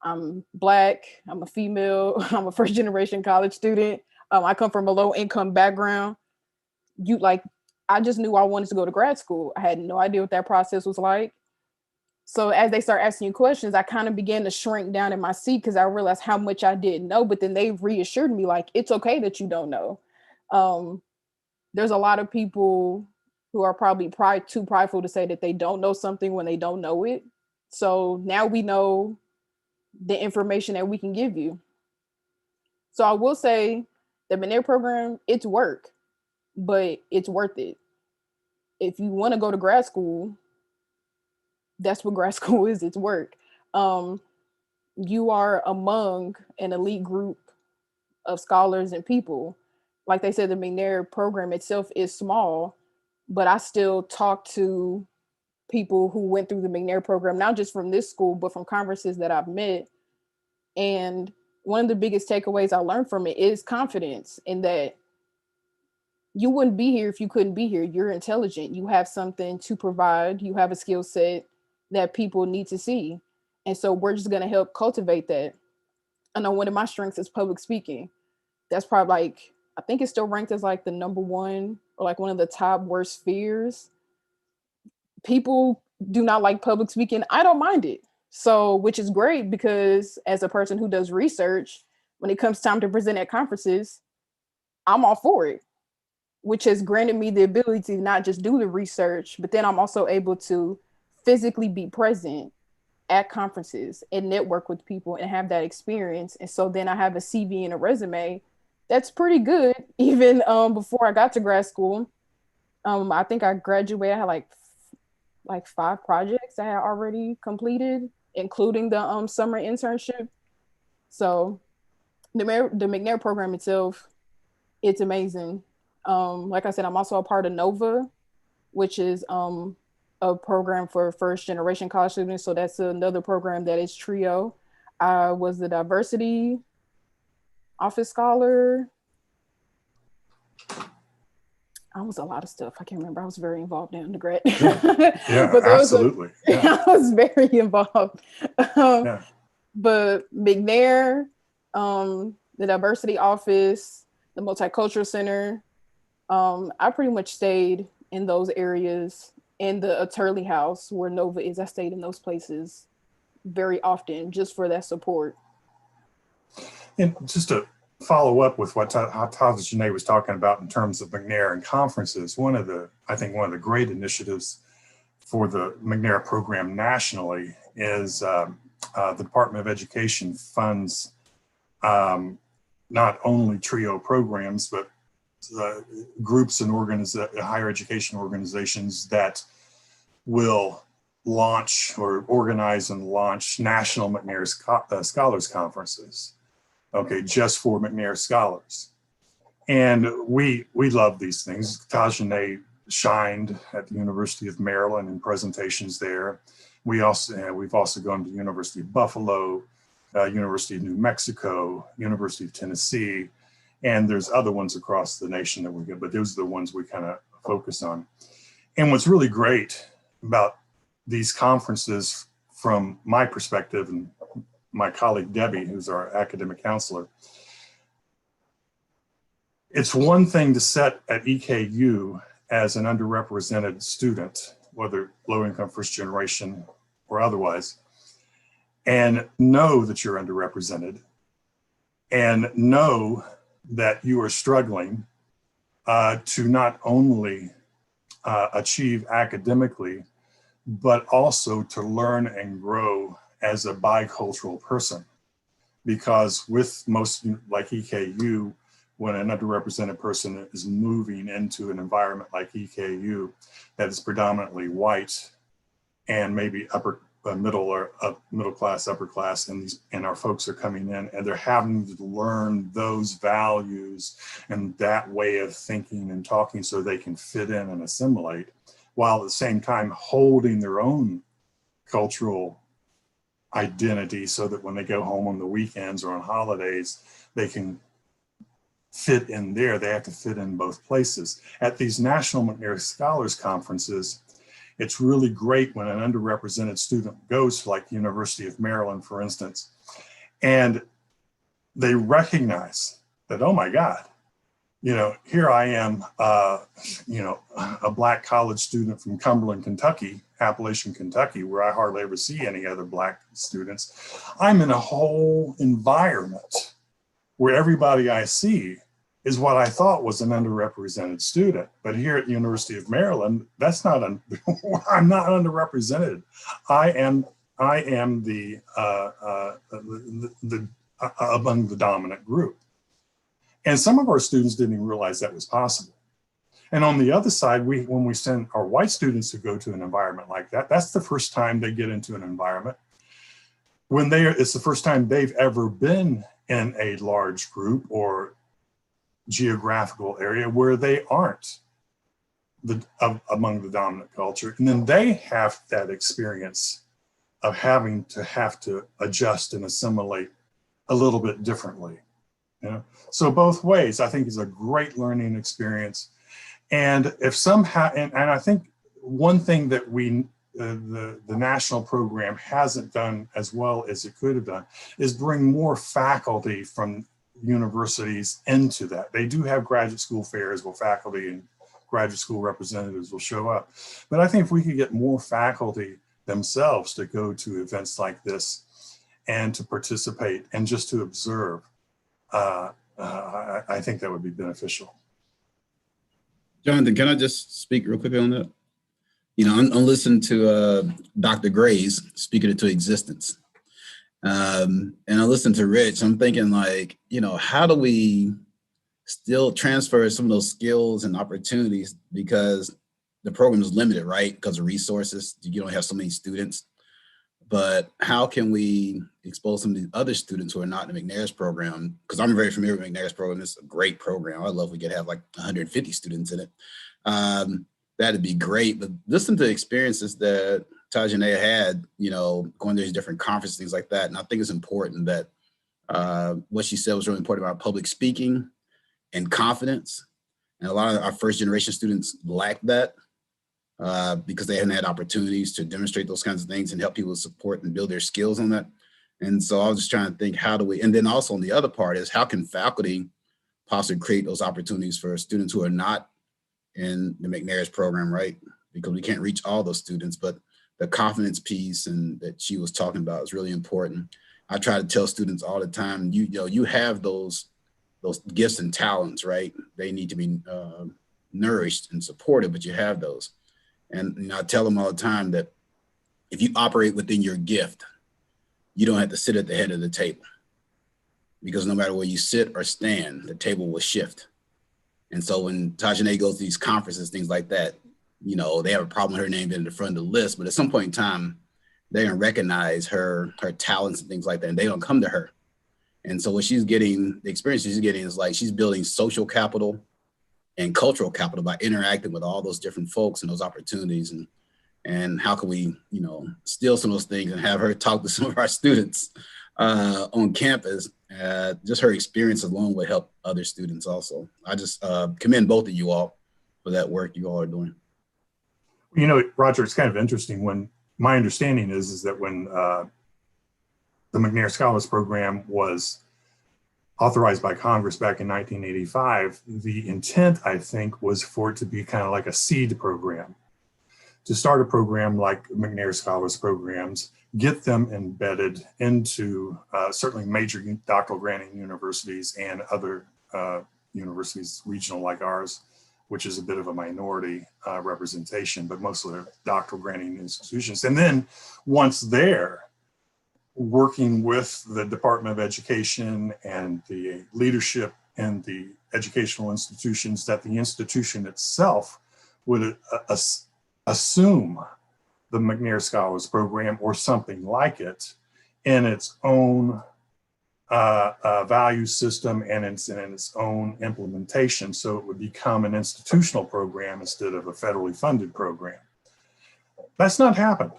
I'm Black, I'm a female, I'm a first generation college student. I come from a low income background. I just knew I wanted to go to grad school. I had no idea what that process was like. So as they start asking you questions, I kind of began to shrink down in my seat because I realized how much I didn't know. But then they reassured me, like, it's okay that you don't know. There's a lot of people who are probably too prideful to say that they don't know something when they don't know it. So now we know the information that we can give you. So I will say the McNair program, it's work, but it's worth it. If you want to go to grad school, that's what grad school is, it's work. You are among an elite group of scholars and people. Like they said, the McNair program itself is small, but I still talk to people who went through the McNair program, not just from this school, but from conferences that I've met. And one of the biggest takeaways I learned from it is confidence in that you wouldn't be here if you couldn't be here. You're intelligent. You have something to provide. You have a skill set that people need to see. And so we're just going to help cultivate that. I know one of my strengths is public speaking. That's probably like, I think it's still ranked as like the number one or like one of the top worst fears. People do not like public speaking. I don't mind it. So, which is great because as a person who does research, when it comes time to present at conferences, I'm all for it, which has granted me the ability to not just do the research, but then I'm also able to physically be present at conferences and network with people and have that experience. And so then I have a CV and a resume that's pretty good. Even before I got to grad school, I think I graduated, I had like 5 projects I had already completed, including the summer internship. So the McNair program itself, it's amazing. Like I said, I'm also a part of NOVA, which is a program for first generation college students. So that's another program that is TRIO. I was the diversity office scholar. I was a lot of stuff. I can't remember. I was very involved in undergrad. Yeah, But absolutely. Yeah. I was very involved. Yeah. But McNair, the diversity office, the multicultural center, I pretty much stayed in those areas. In the Turley House where NOVA is, I stayed in those places very often just for that support. And just to follow up with what Tajane was talking about in terms of McNair and conferences, I think one of the great initiatives for the McNair program nationally is the Department of Education funds not only TRIO programs, but groups and higher education organizations that will launch or organize and launch national McNair Scholars Conferences, okay, just for McNair scholars. And we love these things. Tajane shined at the University of Maryland in presentations there. We've also gone to the University of Buffalo, University of New Mexico, University of Tennessee, and there's other ones across the nation that we get, but those are the ones we kind of focus on. And what's really great about these conferences from my perspective and my colleague Debbie, who's our academic counselor, it's one thing to sit at EKU as an underrepresented student, whether low income, first generation or otherwise, and know that you're underrepresented and know that you are struggling to not only achieve academically, but also to learn and grow as a bicultural person. Because with most, like EKU, when an underrepresented person is moving into an environment like EKU that is predominantly white and maybe middle class, upper class, and our folks are coming in and they're having to learn those values and that way of thinking and talking so they can fit in and assimilate, while at the same time holding their own cultural identity so that when they go home on the weekends or on holidays, they can fit in there. They have to fit in both places. At these National McNair Scholars Conferences, it's really great when an underrepresented student goes to like University of Maryland, for instance, and they recognize that, oh my God, here I am, a Black college student from Cumberland, Kentucky, Appalachian, Kentucky, where I hardly ever see any other Black students. I'm in a whole environment where everybody I see is what I thought was an underrepresented student. But here at the University of Maryland, that's not, I'm not underrepresented. I am the among the dominant group. And some of our students didn't even realize that was possible. And on the other side, when we send our white students to go to an environment like that, that's the first time they get into an environment. It's the first time they've ever been in a large group or geographical area where they aren't among the dominant culture. And then they have that experience of having to adjust and assimilate a little bit differently. You know? So both ways, I think, is a great learning experience. And if somehow, and I think one thing that the national program hasn't done as well as it could have done is bring more faculty from universities into that. They do have graduate school fairs where faculty and graduate school representatives will show up. But I think if we could get more faculty themselves to go to events like this and to participate and just to observe, I think that would be beneficial. Jonathan, can I just speak real quickly on that? You know, I'm listening to Dr. Gray's speaking into existence. And I listened to Rich. I'm thinking like, you know, how do we still transfer some of those skills and opportunities, because the program is limited, right? Because of resources, you don't have so many students. But how can we expose some of the other students who are not in the McNair's program? Because I'm very familiar with McNair's program. It's a great program. I love we could have like 150 students in it. That'd be great. But listen to the experiences that Tajane had, you know, going to these different conferences, things like that. And I think it's important that what she said was really important about public speaking and confidence. And a lot of our first generation students lack that. Because they hadn't had opportunities to demonstrate those kinds of things and help people support and build their skills on that. And so I was just trying to think, how do we, and then also on the other part is how can faculty possibly create those opportunities for students who are not in the McNair's program, right? Because we can't reach all those students, but the confidence piece and that she was talking about is really important. I try to tell students all the time, you know, you have those gifts and talents, right? They need to be nourished and supported, but you have those. And you know, I tell them all the time that if you operate within your gift, you don't have to sit at the head of the table, because no matter where you sit or stand, the table will shift. And so when Tajane goes to these conferences, things like that, you know, they have a problem with her name being in the front of the list, but at some point in time, they're gonna recognize her talents and things like that, and they don't come to her. And so what she's getting, the experience she's getting is like she's building social capital and cultural capital by interacting with all those different folks and those opportunities. And how can we, you know, steal some of those things and have her talk to some of our students on campus. Just her experience alone would help other students also. I just commend both of you all for that work you all are doing. You know, Roger, it's kind of interesting. When my understanding is that when the McNair Scholars Program was authorized by Congress back in 1985, the intent, I think, was for it to be kind of like a seed program, to start a program like McNair Scholars Programs, get them embedded into certainly major doctoral granting universities and other universities, regional like ours, which is a bit of a minority representation, but mostly doctoral granting institutions. And then once there, working with the Department of Education and the leadership in the educational institutions, that the institution itself would assume the McNair Scholars Program or something like it in its own value system and in its own implementation. So it would become an institutional program instead of a federally funded program. That's not happened.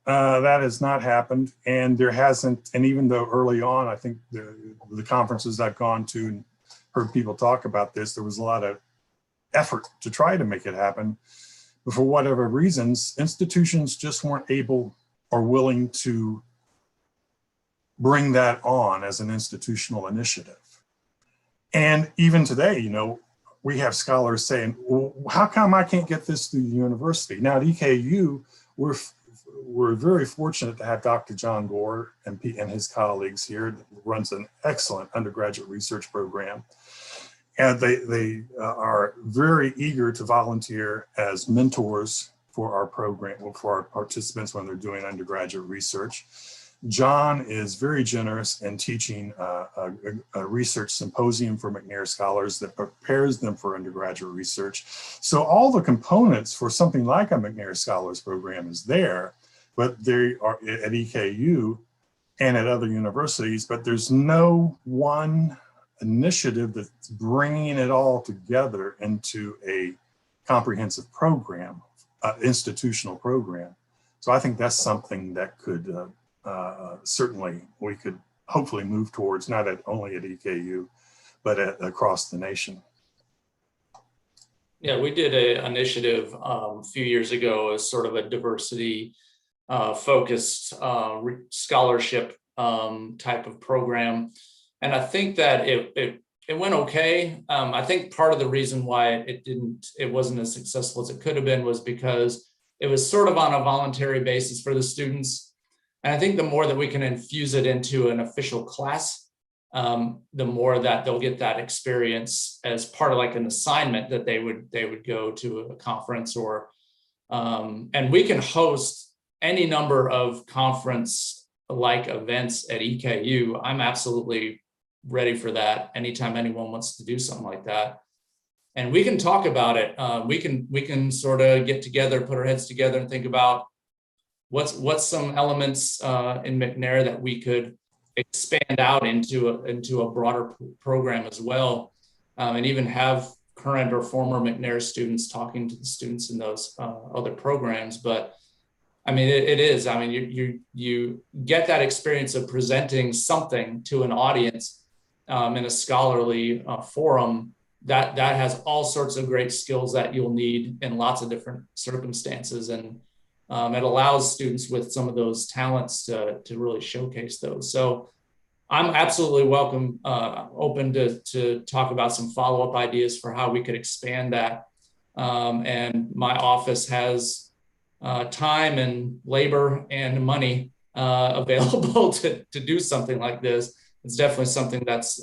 That has not happened, and there hasn't, and even though early on, I think the conferences I've gone to and heard people talk about this, there was a lot of effort to try to make it happen. But for whatever reasons, institutions just weren't able or willing to bring that on as an institutional initiative. And even today, you know, we have scholars saying, well, how come I can't get this through the university? Now at EKU, we're very fortunate to have Dr. John Gore and his colleagues here, that runs an excellent undergraduate research program. And they are very eager to volunteer as mentors for our program, for our participants when they're doing undergraduate research. John is very generous in teaching a research symposium for McNair scholars that prepares them for undergraduate research. So all the components for something like a McNair Scholars Program is there, but they are at EKU and at other universities, but there's no one initiative that's bringing it all together into a comprehensive program, institutional program. So I think that's something that could certainly we could hopefully move towards, not only at EKU, but across the nation. Yeah, we did an initiative a few years ago as sort of a diversity focused scholarship type of program. And I think that it went okay. I think part of the reason why it wasn't as successful as it could have been was because it was sort of on a voluntary basis for the students. And I think the more that we can infuse it into an official class, the more that they'll get that experience as part of like an assignment that they would go to a conference or, and we can host any number of conference like events at EKU. I'm absolutely ready for that anytime anyone wants to do something like that. And we can talk about it. We can sort of get together, put our heads together and think about what's some elements in McNair that we could expand out into a broader program as well, and even have current or former McNair students talking to the students in those other programs. But I mean, it is. I mean, you get that experience of presenting something to an audience in a scholarly forum that has all sorts of great skills that you'll need in lots of different circumstances, and it allows students with some of those talents to really showcase those. So I'm absolutely open to talk about some follow-up ideas for how we could expand that. And my office has time and labor and money available to do something like this. It's definitely something that's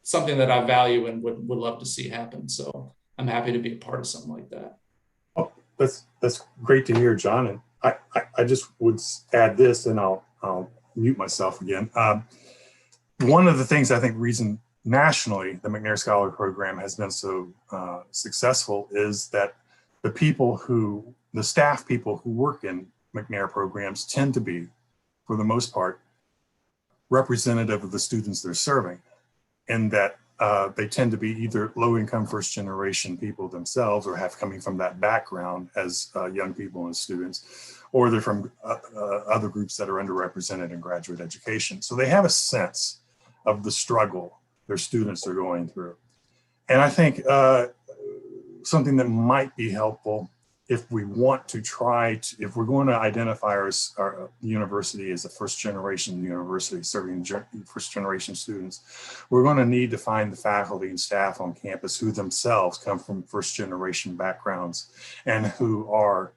something that I value and would love to see happen. So I'm happy to be a part of something like that. Oh, that's great to hear, John. And I just would add this, and I'll mute myself again. One of the things I think reason nationally the McNair Scholar Program has been so successful is that the staff people who work in McNair programs tend to be, for the most part, representative of the students they're serving, and that they tend to be either low-income first-generation people themselves or have coming from that background as young people and students, or they're from other groups that are underrepresented in graduate education. So they have a sense of the struggle their students are going through. And I think something that might be helpful if we want to if we're going to identify our university as a first-generation university serving first-generation students, we're going to need to find the faculty and staff on campus who themselves come from first-generation backgrounds and who are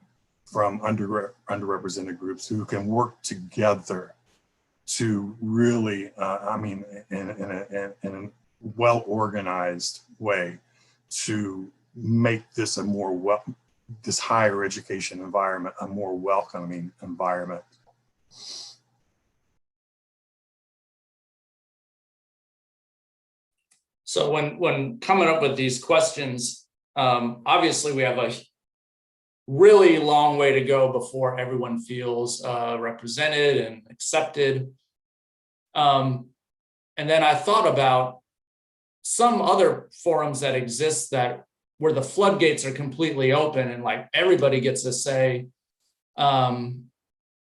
from underrepresented groups who can work together to really, in a well-organized way to make this this higher education environment a more welcoming environment. So when coming up with these questions, obviously we have a really long way to go before everyone feels represented and accepted. And then I thought about some other forums that exist where the floodgates are completely open and like everybody gets a say,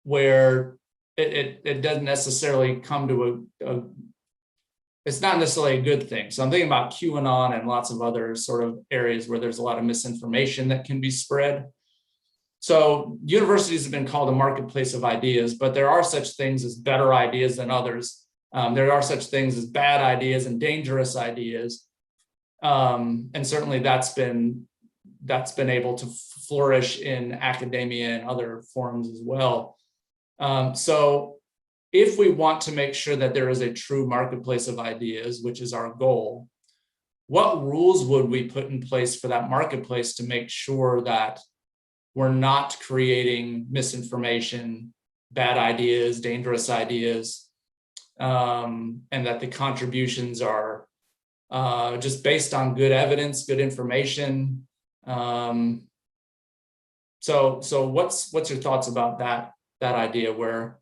where it doesn't necessarily come to it's not necessarily a good thing. So I'm thinking about QAnon and lots of other sort of areas where there's a lot of misinformation that can be spread. So universities have been called a marketplace of ideas, but there are such things as better ideas than others. There are such things as bad ideas and dangerous ideas. And certainly that's been able to flourish in academia and other forums as well. So if we want to make sure that there is a true marketplace of ideas, which is our goal, what rules would we put in place for that marketplace to make sure that we're not creating misinformation bad ideas, dangerous ideas, and that the contributions are just based on good evidence, good information. So what's your thoughts about that idea? Where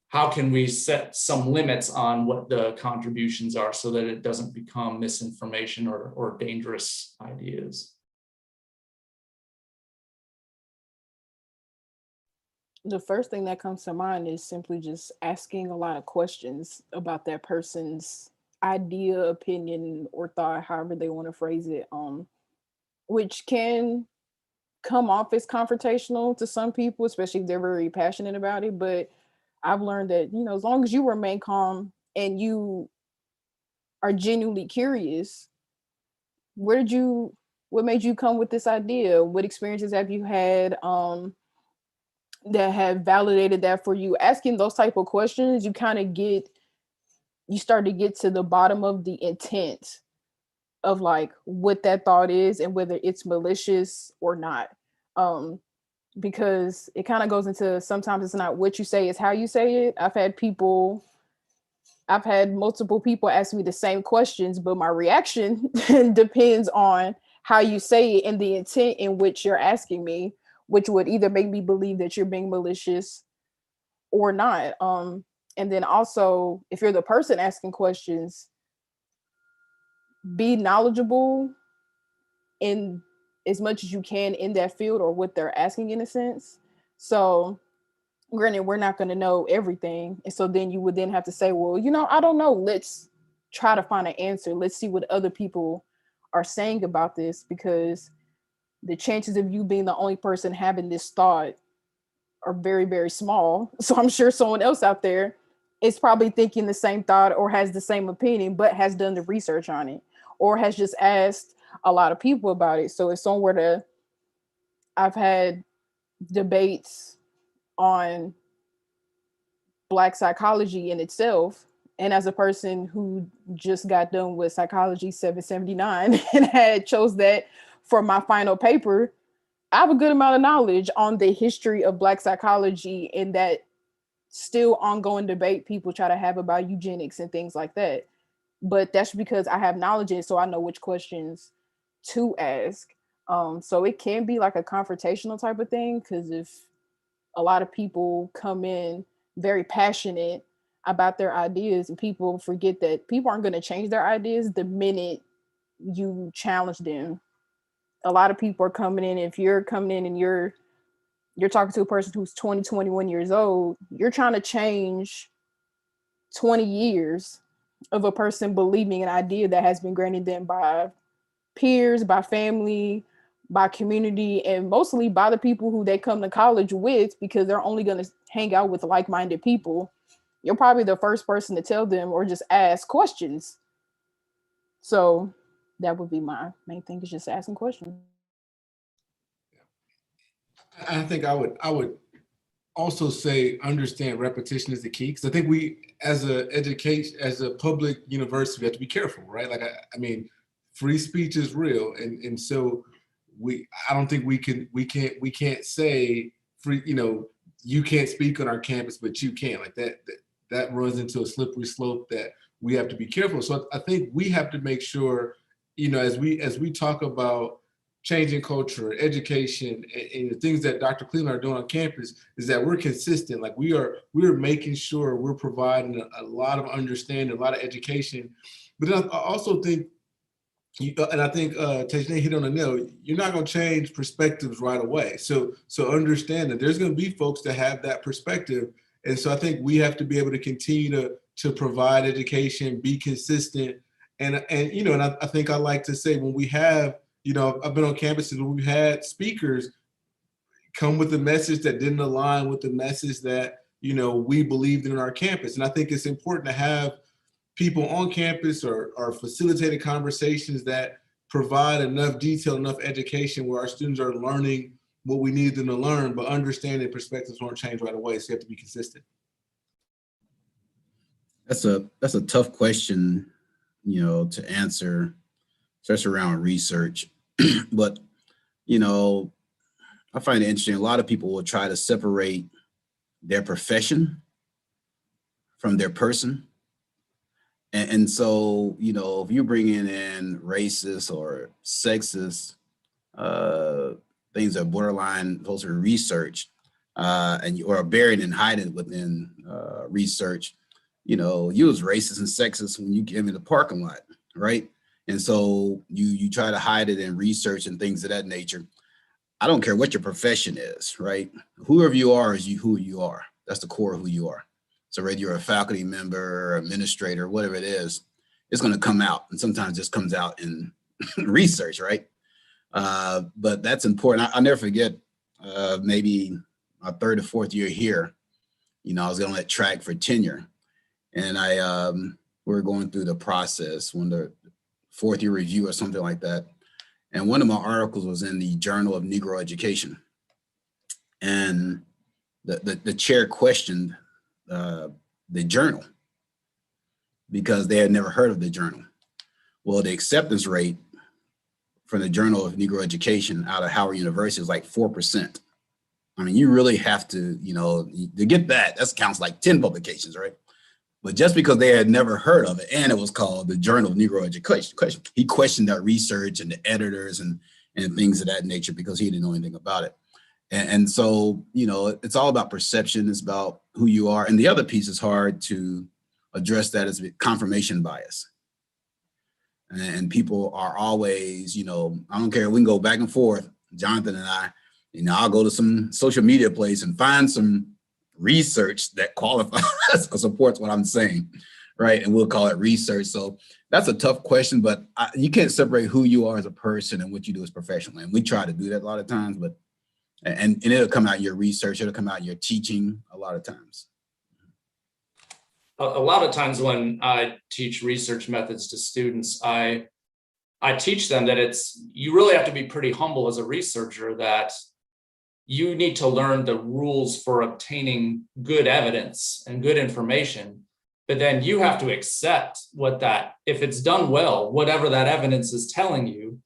how can we set some limits on what the contributions are so that it doesn't become misinformation or dangerous ideas? The first thing that comes to mind is simply just asking a lot of questions about that person's idea, opinion, or thought, however they want to phrase it, which can come off as confrontational to some people, especially if they're very passionate about it. But I've learned that, you know, as long as you remain calm and you are genuinely curious, what made you come with this idea? What experiences have you had that have validated that for you? Asking those type of questions, you start to get to the bottom of the intent of like what that thought is and whether it's malicious or not. Because it kind of goes into, sometimes it's not what you say, it's how you say it. I've had multiple people ask me the same questions, but my reaction depends on how you say it and the intent in which you're asking me, which would either make me believe that you're being malicious or not. And then also, if you're the person asking questions, be knowledgeable in as much as you can in that field or what they're asking, in a sense. So granted, we're not going to know everything. And so then you would then have to say, well, you know, I don't know. Let's try to find an answer. Let's see what other people are saying about this, because the chances of you being the only person having this thought are very, very small. So I'm sure someone else out there is probably thinking the same thought or has the same opinion, but has done the research on it or has just asked a lot of people about it. So if someone were to, I've had debates on Black psychology in itself. And as a person who just got done with Psychology 779 and had chose that for my final paper, I have a good amount of knowledge on the history of Black psychology and that still ongoing debate people try to have about eugenics and things like that. But that's because I have knowledge in it, so I know which questions to ask. So it can be like a confrontational type of thing, because if a lot of people come in very passionate about their ideas and people forget that people aren't going to change their ideas the minute you challenge them. A lot of people are coming in, if you're coming in and you're talking to a person who's 20, 21 years old, you're trying to change 20 years of a person believing an idea that has been granted them by peers, by family, by community, and mostly by the people who they come to college with, because they're only going to hang out with like-minded people. You're probably the first person to tell them or just ask questions. So that would be my main thing, is just asking questions. I think I would also say understand repetition is the key, because I think we, as a public university, we have to be careful, right? Like I mean, free speech is real, and so I don't think we can't say free, you can't speak on our campus, but you can. Like that runs into a slippery slope that we have to be careful. So I think we have to make sure, as we talk about changing culture, education, and the things that Dr. Cleveland are doing on campus, is that we're consistent. Like we're making sure we're providing a lot of understanding, a lot of education. But then I also think, and I think Tejane hit on the nail, you're not going to change perspectives right away. So understand that there's going to be folks that have that perspective. And so I think we have to be able to continue to provide education, be consistent. And I think I like to say, when we have, I've been on campuses where we've had speakers come with a message that didn't align with the message that, we believed in our campus. And I think it's important to have people on campus or facilitated conversations that provide enough detail, enough education where our students are learning what we need them to learn, but understanding perspectives won't change right away. So you have to be consistent. That's a tough question, to answer, especially around research. But, I find it interesting. A lot of people will try to separate their profession from their person. And so, you know, if you're bringing in racist or sexist things that are borderline closer to research, and you are buried and hiding within research, you know, you was racist and sexist when you came in the parking lot, right? And so you try to hide it in research and things of that nature. I don't care what your profession is, right? Whoever you are is who you are. That's the core of who you are. So whether you're a faculty member, administrator, whatever it is, it's going to come out. And sometimes this comes out in research, right? But that's important. I'll never forget, maybe my third or fourth year here, you know, I was on that track for tenure. And we were going through the process when the fourth year review or something like that. And one of my articles was in the Journal of Negro Education. And the chair questioned the journal because they had never heard of the journal. Well, the acceptance rate for the Journal of Negro Education out of Howard University is like 4%. I mean, you really have to, you know, to get that counts like 10 publications, right? But just because they had never heard of it, and it was called the Journal of Negro Education, he questioned that research and the editors and things of that nature because he didn't know anything about it. And so, you know, it's all about perception. It's about who you are. And the other piece is hard to address, that is confirmation bias. And people are always, you know, I don't care, we can go back and forth, Jonathan and I, you know, I'll go to some social media place and find some research that qualifies or supports what I'm saying, right? And we'll call it research. So that's a tough question, but you can't separate who you are as a person and what you do as professionally. And we try to do that a lot of times, but and it'll come out in your research, it'll come out in your teaching a lot of times. A lot of times when I teach research methods to students, I teach them that you really have to be pretty humble as a researcher, that you need to learn the rules for obtaining good evidence and good information, but then you have to accept if it's done well, whatever that evidence is telling you,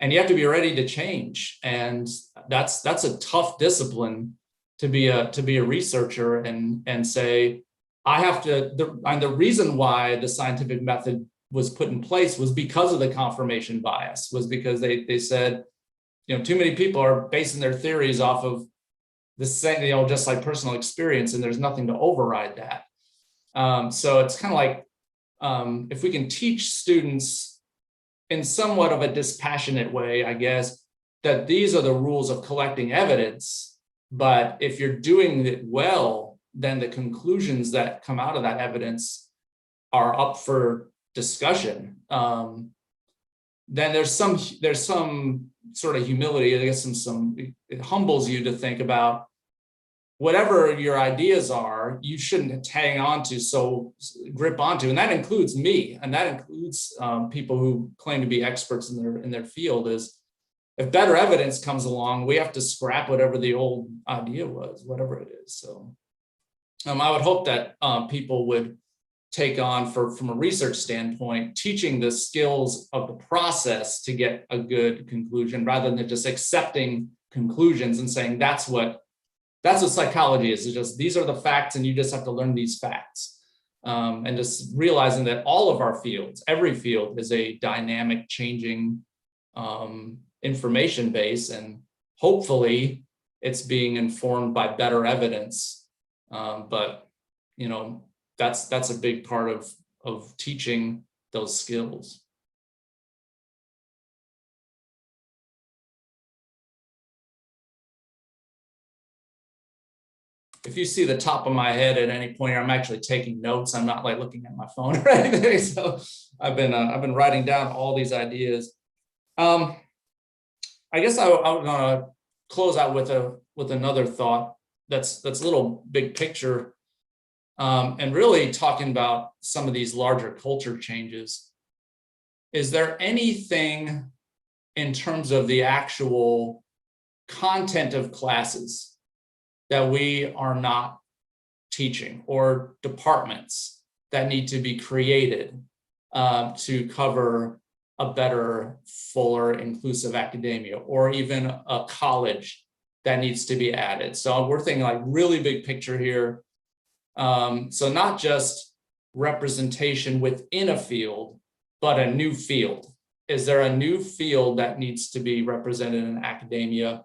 and you have to be ready to change. And that's a tough discipline to be a researcher and say, I have to, the reason why the scientific method was put in place was because of the confirmation bias, was because they said, you know, too many people are basing their theories off of the same, you know, just like personal experience, and there's nothing to override that. So it's kind of like, if we can teach students in somewhat of a dispassionate way, I guess, that these are the rules of collecting evidence, but if you're doing it well, then the conclusions that come out of that evidence are up for discussion. Then there's some sort of humility, I guess, it humbles you to think about whatever your ideas are, you shouldn't hang on to, grip onto, and that includes me, and that includes people who claim to be experts in their field. Is if better evidence comes along, we have to scrap whatever the old idea was, whatever it is. So I would hope that people would take on, from a research standpoint, teaching the skills of the process to get a good conclusion, rather than just accepting conclusions and saying that's what psychology is. It's just, these are the facts and you just have to learn these facts. And just realizing that all of our fields, every field, is a dynamic, changing information base, and hopefully it's being informed by better evidence. But you know, that's a big part of teaching those skills. If you see the top of my head at any point, I'm actually taking notes. I'm not like looking at my phone or anything. So I've been writing down all these ideas. I guess I'm gonna close out with another thought that's a little big picture, and really talking about some of these larger culture changes. Is there anything in terms of the actual content of classes that we are not teaching, or departments that need to be created to cover a better, fuller, inclusive academia, or even a college that needs to be added. So we're thinking like really big picture here. So not just representation within a field, but a new field. Is there a new field that needs to be represented in academia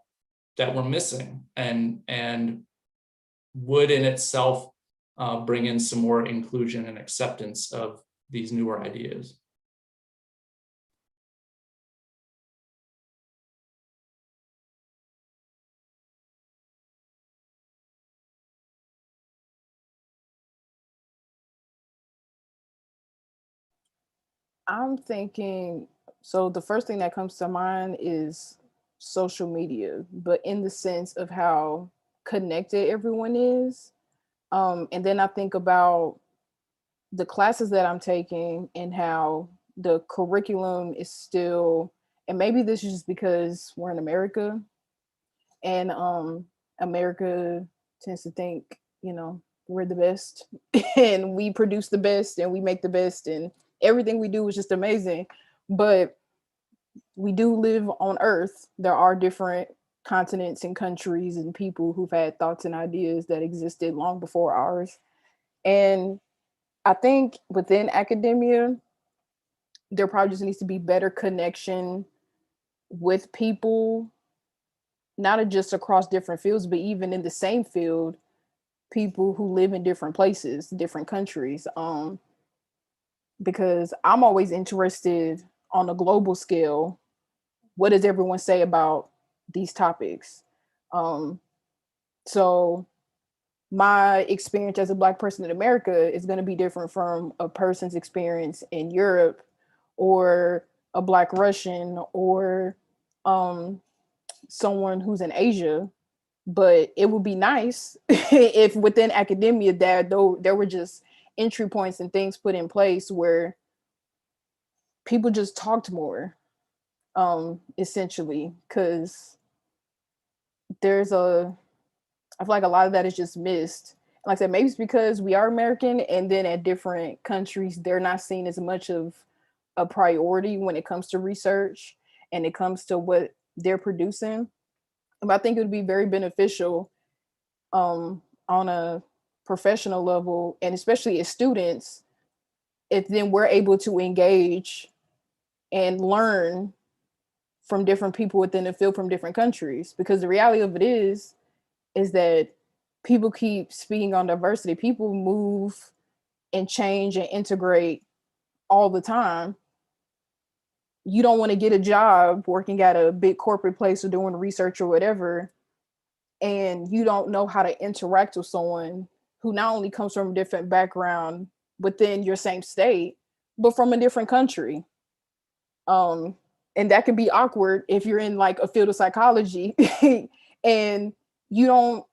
that we're missing, and would in itself bring in some more inclusion and acceptance of these newer ideas? I'm thinking, so the first thing that comes to mind is social media, but in the sense of how connected everyone is. And then I think about the classes that I'm taking and how the curriculum is still, and maybe this is just because we're in America, and America tends to think, we're the best and we produce the best and we make the best and everything we do is just amazing. But we do live on Earth. There are different continents and countries and people who've had thoughts and ideas that existed long before ours. And I think within academia, there probably just needs to be better connection with people, not just across different fields, but even in the same field, people who live in different places, different countries. Because I'm always interested on a global scale, what does everyone say about these topics? So my experience as a Black person in America is going to be different from a person's experience in Europe, or a Black Russian, or someone who's in Asia. But it would be nice if within academia that though there were just entry points and things put in place where people just talked more, essentially, because I feel like a lot of that is just missed. Like I said, maybe it's because we are American, and then at different countries, they're not seen as much of a priority when it comes to research and it comes to what they're producing. But I think it would be very beneficial on a professional level, and especially as students, if then we're able to engage and learn from different people within the field from different countries. Because the reality of it is that people keep speaking on diversity. People move and change and integrate all the time. You don't want to get a job working at a big corporate place or doing research or whatever, and you don't know how to interact with someone who not only comes from a different background within your same state, but from a different country. And that can be awkward if you're in like a field of psychology and you don't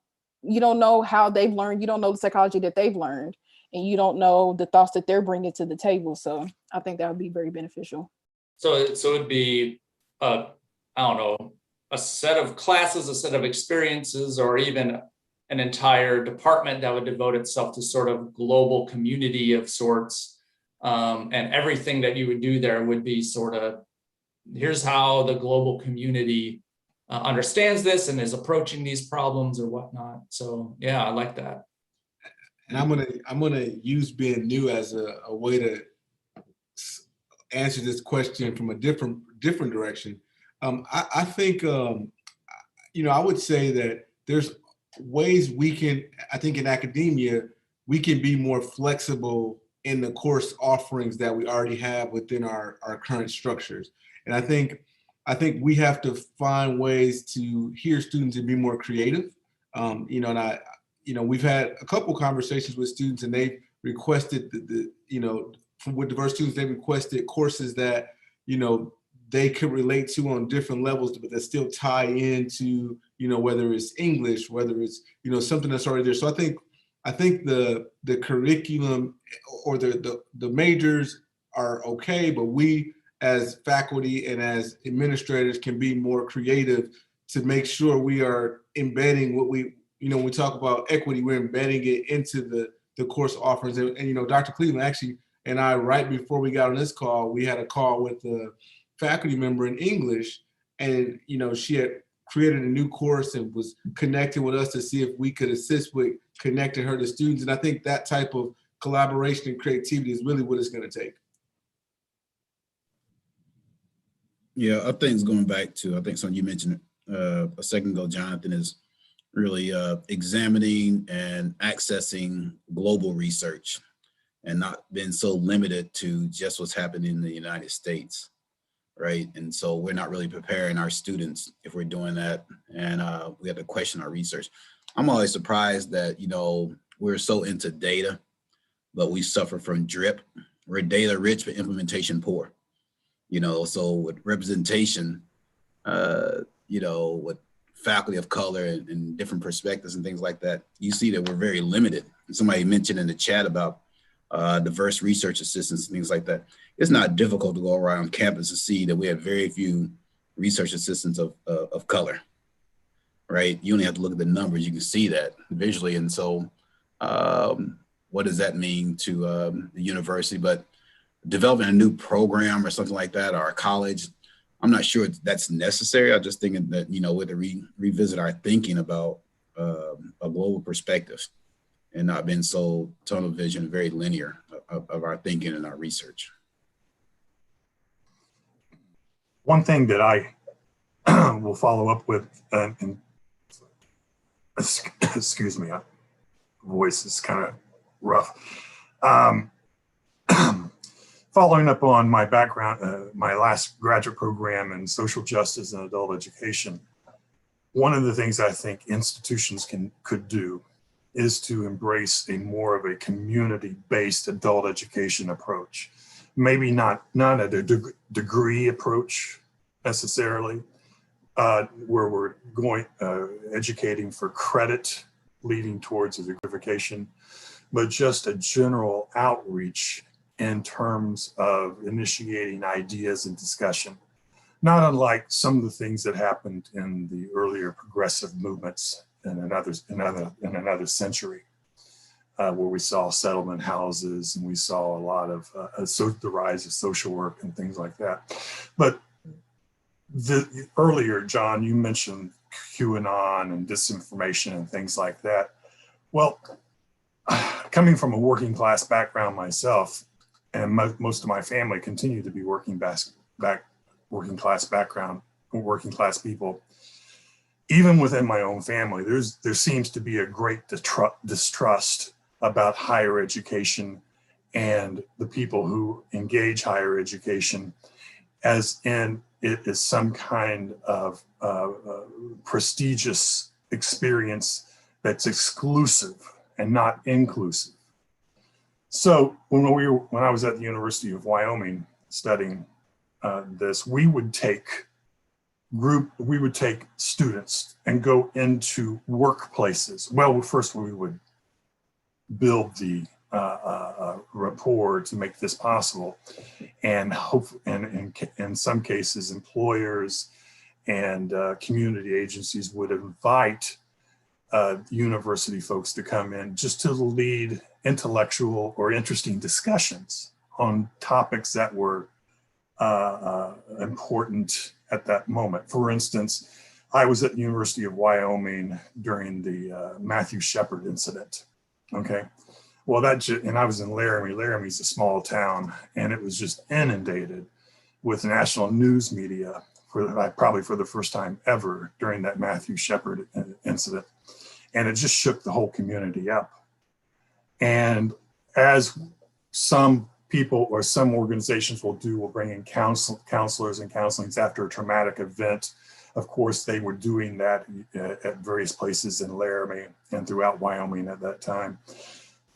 know how they've learned, you don't know the psychology that they've learned, and you don't know the thoughts that they're bringing to the table. So I think that would be very beneficial. So it'd be, I don't know, a set of classes, a set of experiences, or even an entire department that would devote itself to sort of global community of sorts. And everything that you would do there would be sort of, here's how the global community understands this and is approaching these problems or whatnot. So yeah, I like that. And I'm gonna use being new as a way to answer this question from a different direction. I think I would say that there's ways we can, I think in academia, we can be more flexible in the course offerings that we already have within our current structures. And I think we have to find ways to hear students and be more creative. We've had a couple conversations with students, and they've requested with diverse students, they requested courses that, they could relate to on different levels, but that still tie into, whether it's English, whether it's, something that's already there. So I think the curriculum or the majors are okay, but we as faculty and as administrators can be more creative to make sure we are embedding what we, when we talk about equity, we're embedding it into the course offerings. And Dr. Cleveland actually and I, right before we got on this call, we had a call with a faculty member in English, and she had created a new course and was connecting with us to see if we could assist with connecting her to students. And I think that type of collaboration and creativity is really what it's going to take. Yeah, I think it's going back to, I think something you mentioned a second ago, Jonathan, is really examining and accessing global research and not being so limited to just what's happening in the United States, right? And so we're not really preparing our students if we're doing that, and we have to question our research. I'm always surprised that, you know, we're so into data, but we suffer from drip. We're data rich but implementation poor. You know, so with representation, you know, with faculty of color and different perspectives and things like that, you see that we're very limited. And somebody mentioned in the chat about diverse research assistants and things like that. It's not difficult to go around campus and see that we have very few research assistants of color, right? You only have to look at the numbers, you can see that visually. And so what does that mean to the university? But developing a new program or something like that, or a college, I'm not sure that's necessary. I'm just thinking that, you know, we have to revisit our thinking about a global perspective and not being so tunnel vision, very linear of our thinking and our research. One thing that I will follow up with, and excuse me, my voice is kind of rough. Following up on my background, my last graduate program in social justice and adult education, one of the things I think institutions could do is to embrace a more of a community-based adult education approach. Maybe not a degree approach necessarily, where we're going educating for credit leading towards a certification, but just a general outreach in terms of initiating ideas and discussion, not unlike some of the things that happened in the earlier progressive movements in another century, where we saw settlement houses and we saw a lot of the rise of social work and things like that. But earlier, John, you mentioned QAnon and disinformation and things like that. Well, coming from a working class background myself, and most of my family continue to be working class background, working class people. Even within my own family, there seems to be a great distrust about higher education and the people who engage higher education, as in it is some kind of prestigious experience that's exclusive and not inclusive. So when I was at the University of Wyoming studying this, we would take students and go into workplaces. Well, first we would build the rapport to make this possible, and in some cases, employers and community agencies would invite university folks to come in just to lead intellectual or interesting discussions on topics that were important at that moment. For instance, I was at the University of Wyoming during the Matthew Shepard incident. Okay, well and I was in Laramie. Laramie's a small town, and it was just inundated with national news media probably for the first time ever during that Matthew Shepard incident. And it just shook the whole community up. And as some people or some organizations will bring in counselors and counselings after a traumatic event. Of course, they were doing that at various places in Laramie and throughout Wyoming at that time.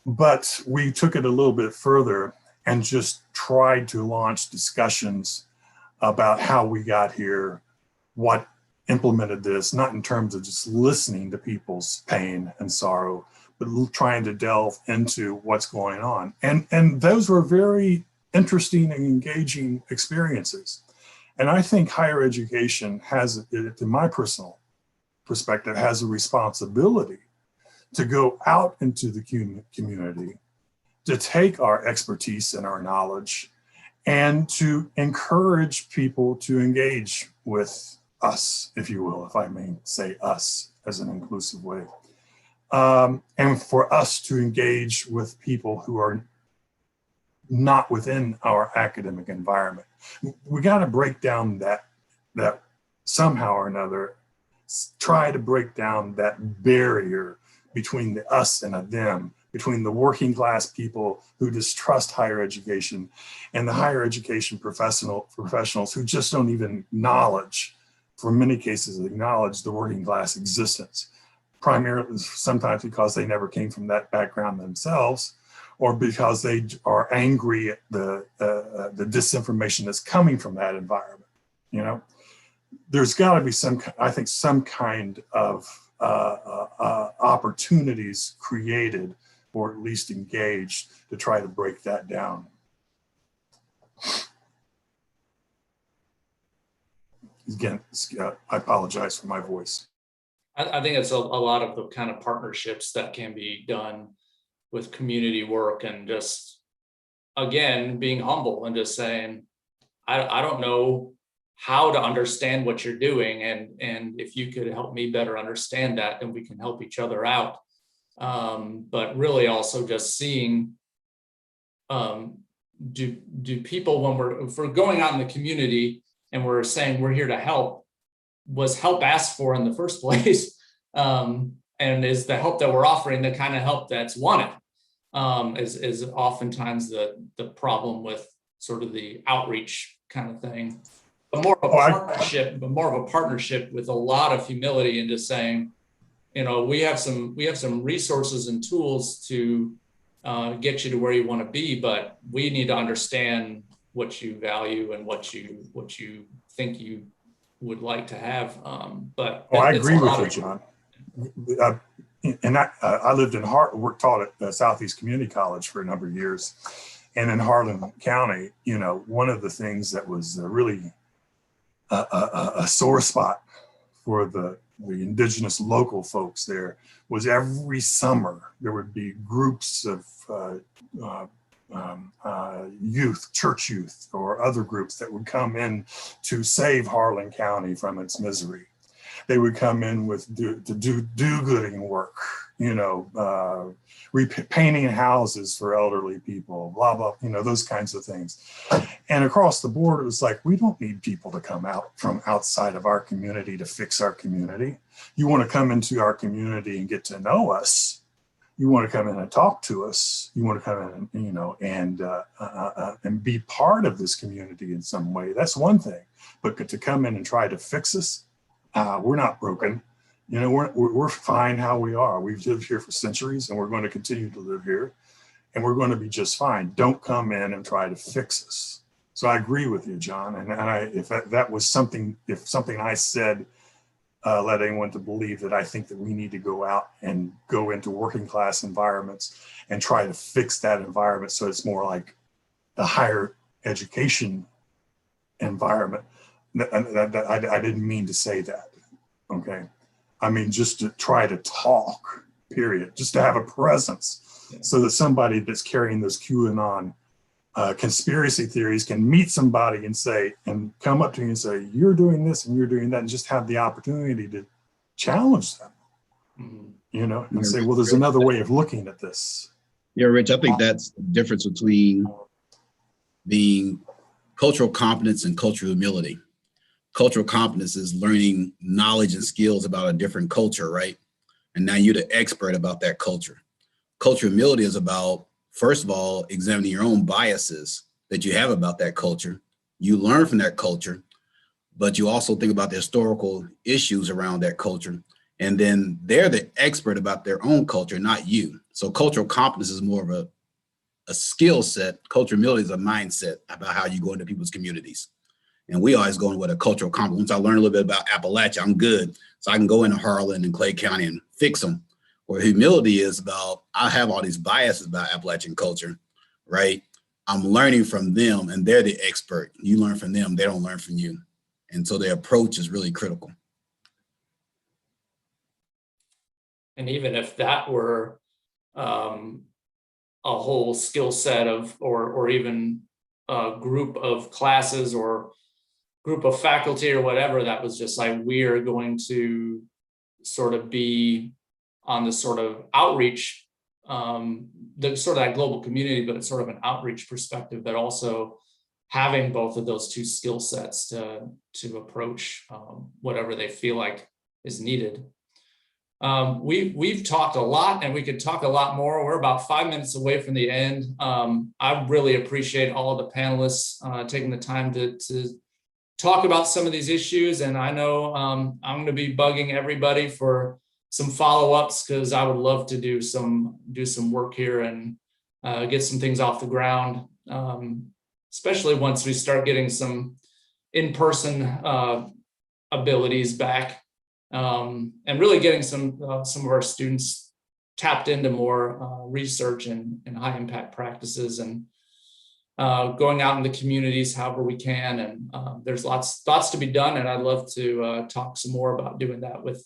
But we took it a little bit further and just tried to launch discussions about how we got here, what implemented this, not in terms of just listening to people's pain and sorrow, but trying to delve into what's going on. And those were very interesting and engaging experiences. And I think higher education has, in my personal perspective, has a responsibility to go out into the community, to take our expertise and our knowledge, and to encourage people to engage with us, if you will, if I may say us as an inclusive way. And for us to engage with people who are not within our academic environment. We got to break down that somehow or another, try to break down that barrier between the us and a them, between the working class people who distrust higher education and the higher education professionals who just don't even acknowledge, for many cases, acknowledge the working class existence, primarily sometimes because they never came from that background themselves, or because they are angry at the disinformation that's coming from that environment. You know, there's got to be some kind of opportunities created, or at least engaged, to try to break that down. Again, I apologize for my voice. I think it's a lot of the kind of partnerships that can be done with community work, and just, again, being humble and just saying, I don't know how to understand what you're doing, and if you could help me better understand that, then we can help each other out. But really also just seeing, do people, if we're going out in the community and we're saying we're here to help, was help asked for in the first place? And is the help that we're offering the kind of help that's wanted? Is oftentimes the problem with sort of the outreach kind of thing. But more of a partnership with a lot of humility, and just saying, you know, we have some resources and tools to get you to where you want to be, but we need to understand what you value and what you think you would like to have. But I agree with you, John. And I lived in taught at Southeast Community College for a number of years, and in Harlan County, you know, one of the things that was really a sore spot for the indigenous local folks there was every summer there would be groups of youth, church youth, or other groups that would come in to save Harlan County from its misery. They would come in with do-gooding work, you know, painting houses for elderly people, blah, blah, you know, those kinds of things. And across the board, it was like, we don't need people to come out from outside of our community to fix our community. You want to come into our community and get to know us. You want to come in and talk to us. You want to come in and, you know, and be part of this community in some way. That's one thing. But to come in and try to fix us, we're not broken. You know, we're fine how we are. We've lived here for centuries, and we're going to continue to live here, and we're going to be just fine. Don't come in and try to fix us. So I agree with you, John. And if that was something, if something I said led anyone to believe that I think that we need to go out and go into working class environments and try to fix that environment so it's more like the higher education environment. I didn't mean to say that, okay? I mean, just to try to talk, period, just to have a presence, so that somebody that's carrying those QAnon conspiracy theories can meet somebody and say, and come up to you and say, you're doing this and you're doing that, and just have the opportunity to challenge them, you know, and say, well, there's another way of looking at this. Yeah, Rich, I think that's the difference between being cultural competence and cultural humility. Cultural competence is learning knowledge and skills about a different culture, right? And now you're the expert about that culture. Cultural humility is about, first of all, examining your own biases that you have about that culture. You learn from that culture, but you also think about the historical issues around that culture. And then they're the expert about their own culture, not you. So cultural competence is more of a skill set. Cultural humility is a mindset about how you go into people's communities. And we always go in with a cultural competence. Once I learn a little bit about Appalachia, I'm good. So I can go into Harlan and Clay County and fix them. Where humility is about, I have all these biases about Appalachian culture, right? I'm learning from them, and they're the expert. You learn from them, they don't learn from you. And so their approach is really critical. And even if that were a whole skill set of, or even a group of classes or group of faculty or whatever that was just like, we are going to sort of be on the sort of outreach, the sort of that global community, but it's sort of an outreach perspective, but also having both of those two skill sets to approach whatever they feel like is needed. We've talked a lot, and we could talk a lot more. We're about 5 minutes away from the end. I really appreciate all of the panelists taking the time to talk about some of these issues. And I know I'm going to be bugging everybody for some follow-ups, because I would love to do some work here and get some things off the ground, especially once we start getting some in-person abilities back. And really getting some of our students tapped into more research and high impact practices, and going out in the communities however we can. And there's lots to be done, and I'd love to talk some more about doing that with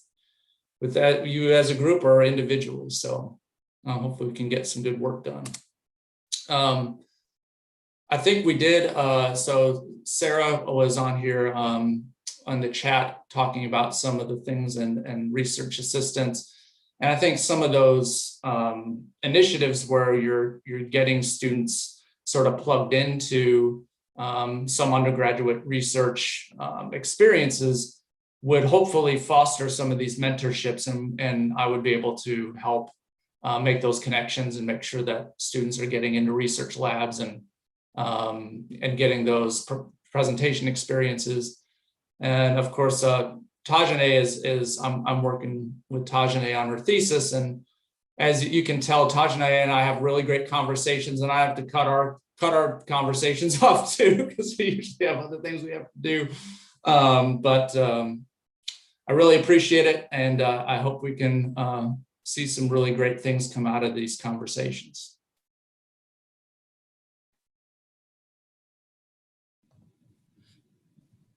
that, you as a group or individually. So hopefully we can get some good work done. I think we did. So Sarah was on here on the chat talking about some of the things and research assistance. And I think some of those initiatives where you're getting students sort of plugged into some undergraduate research experiences would hopefully foster some of these mentorships, and I would be able to help make those connections and make sure that students are getting into research labs and getting those presentation experiences. And of course, Tajane I'm working with Tajane on her thesis. And as you can tell, Tajane and I have really great conversations, and I have to cut our conversations off too, because we usually have other things we have to do. But I really appreciate it. And I hope we can see some really great things come out of these conversations.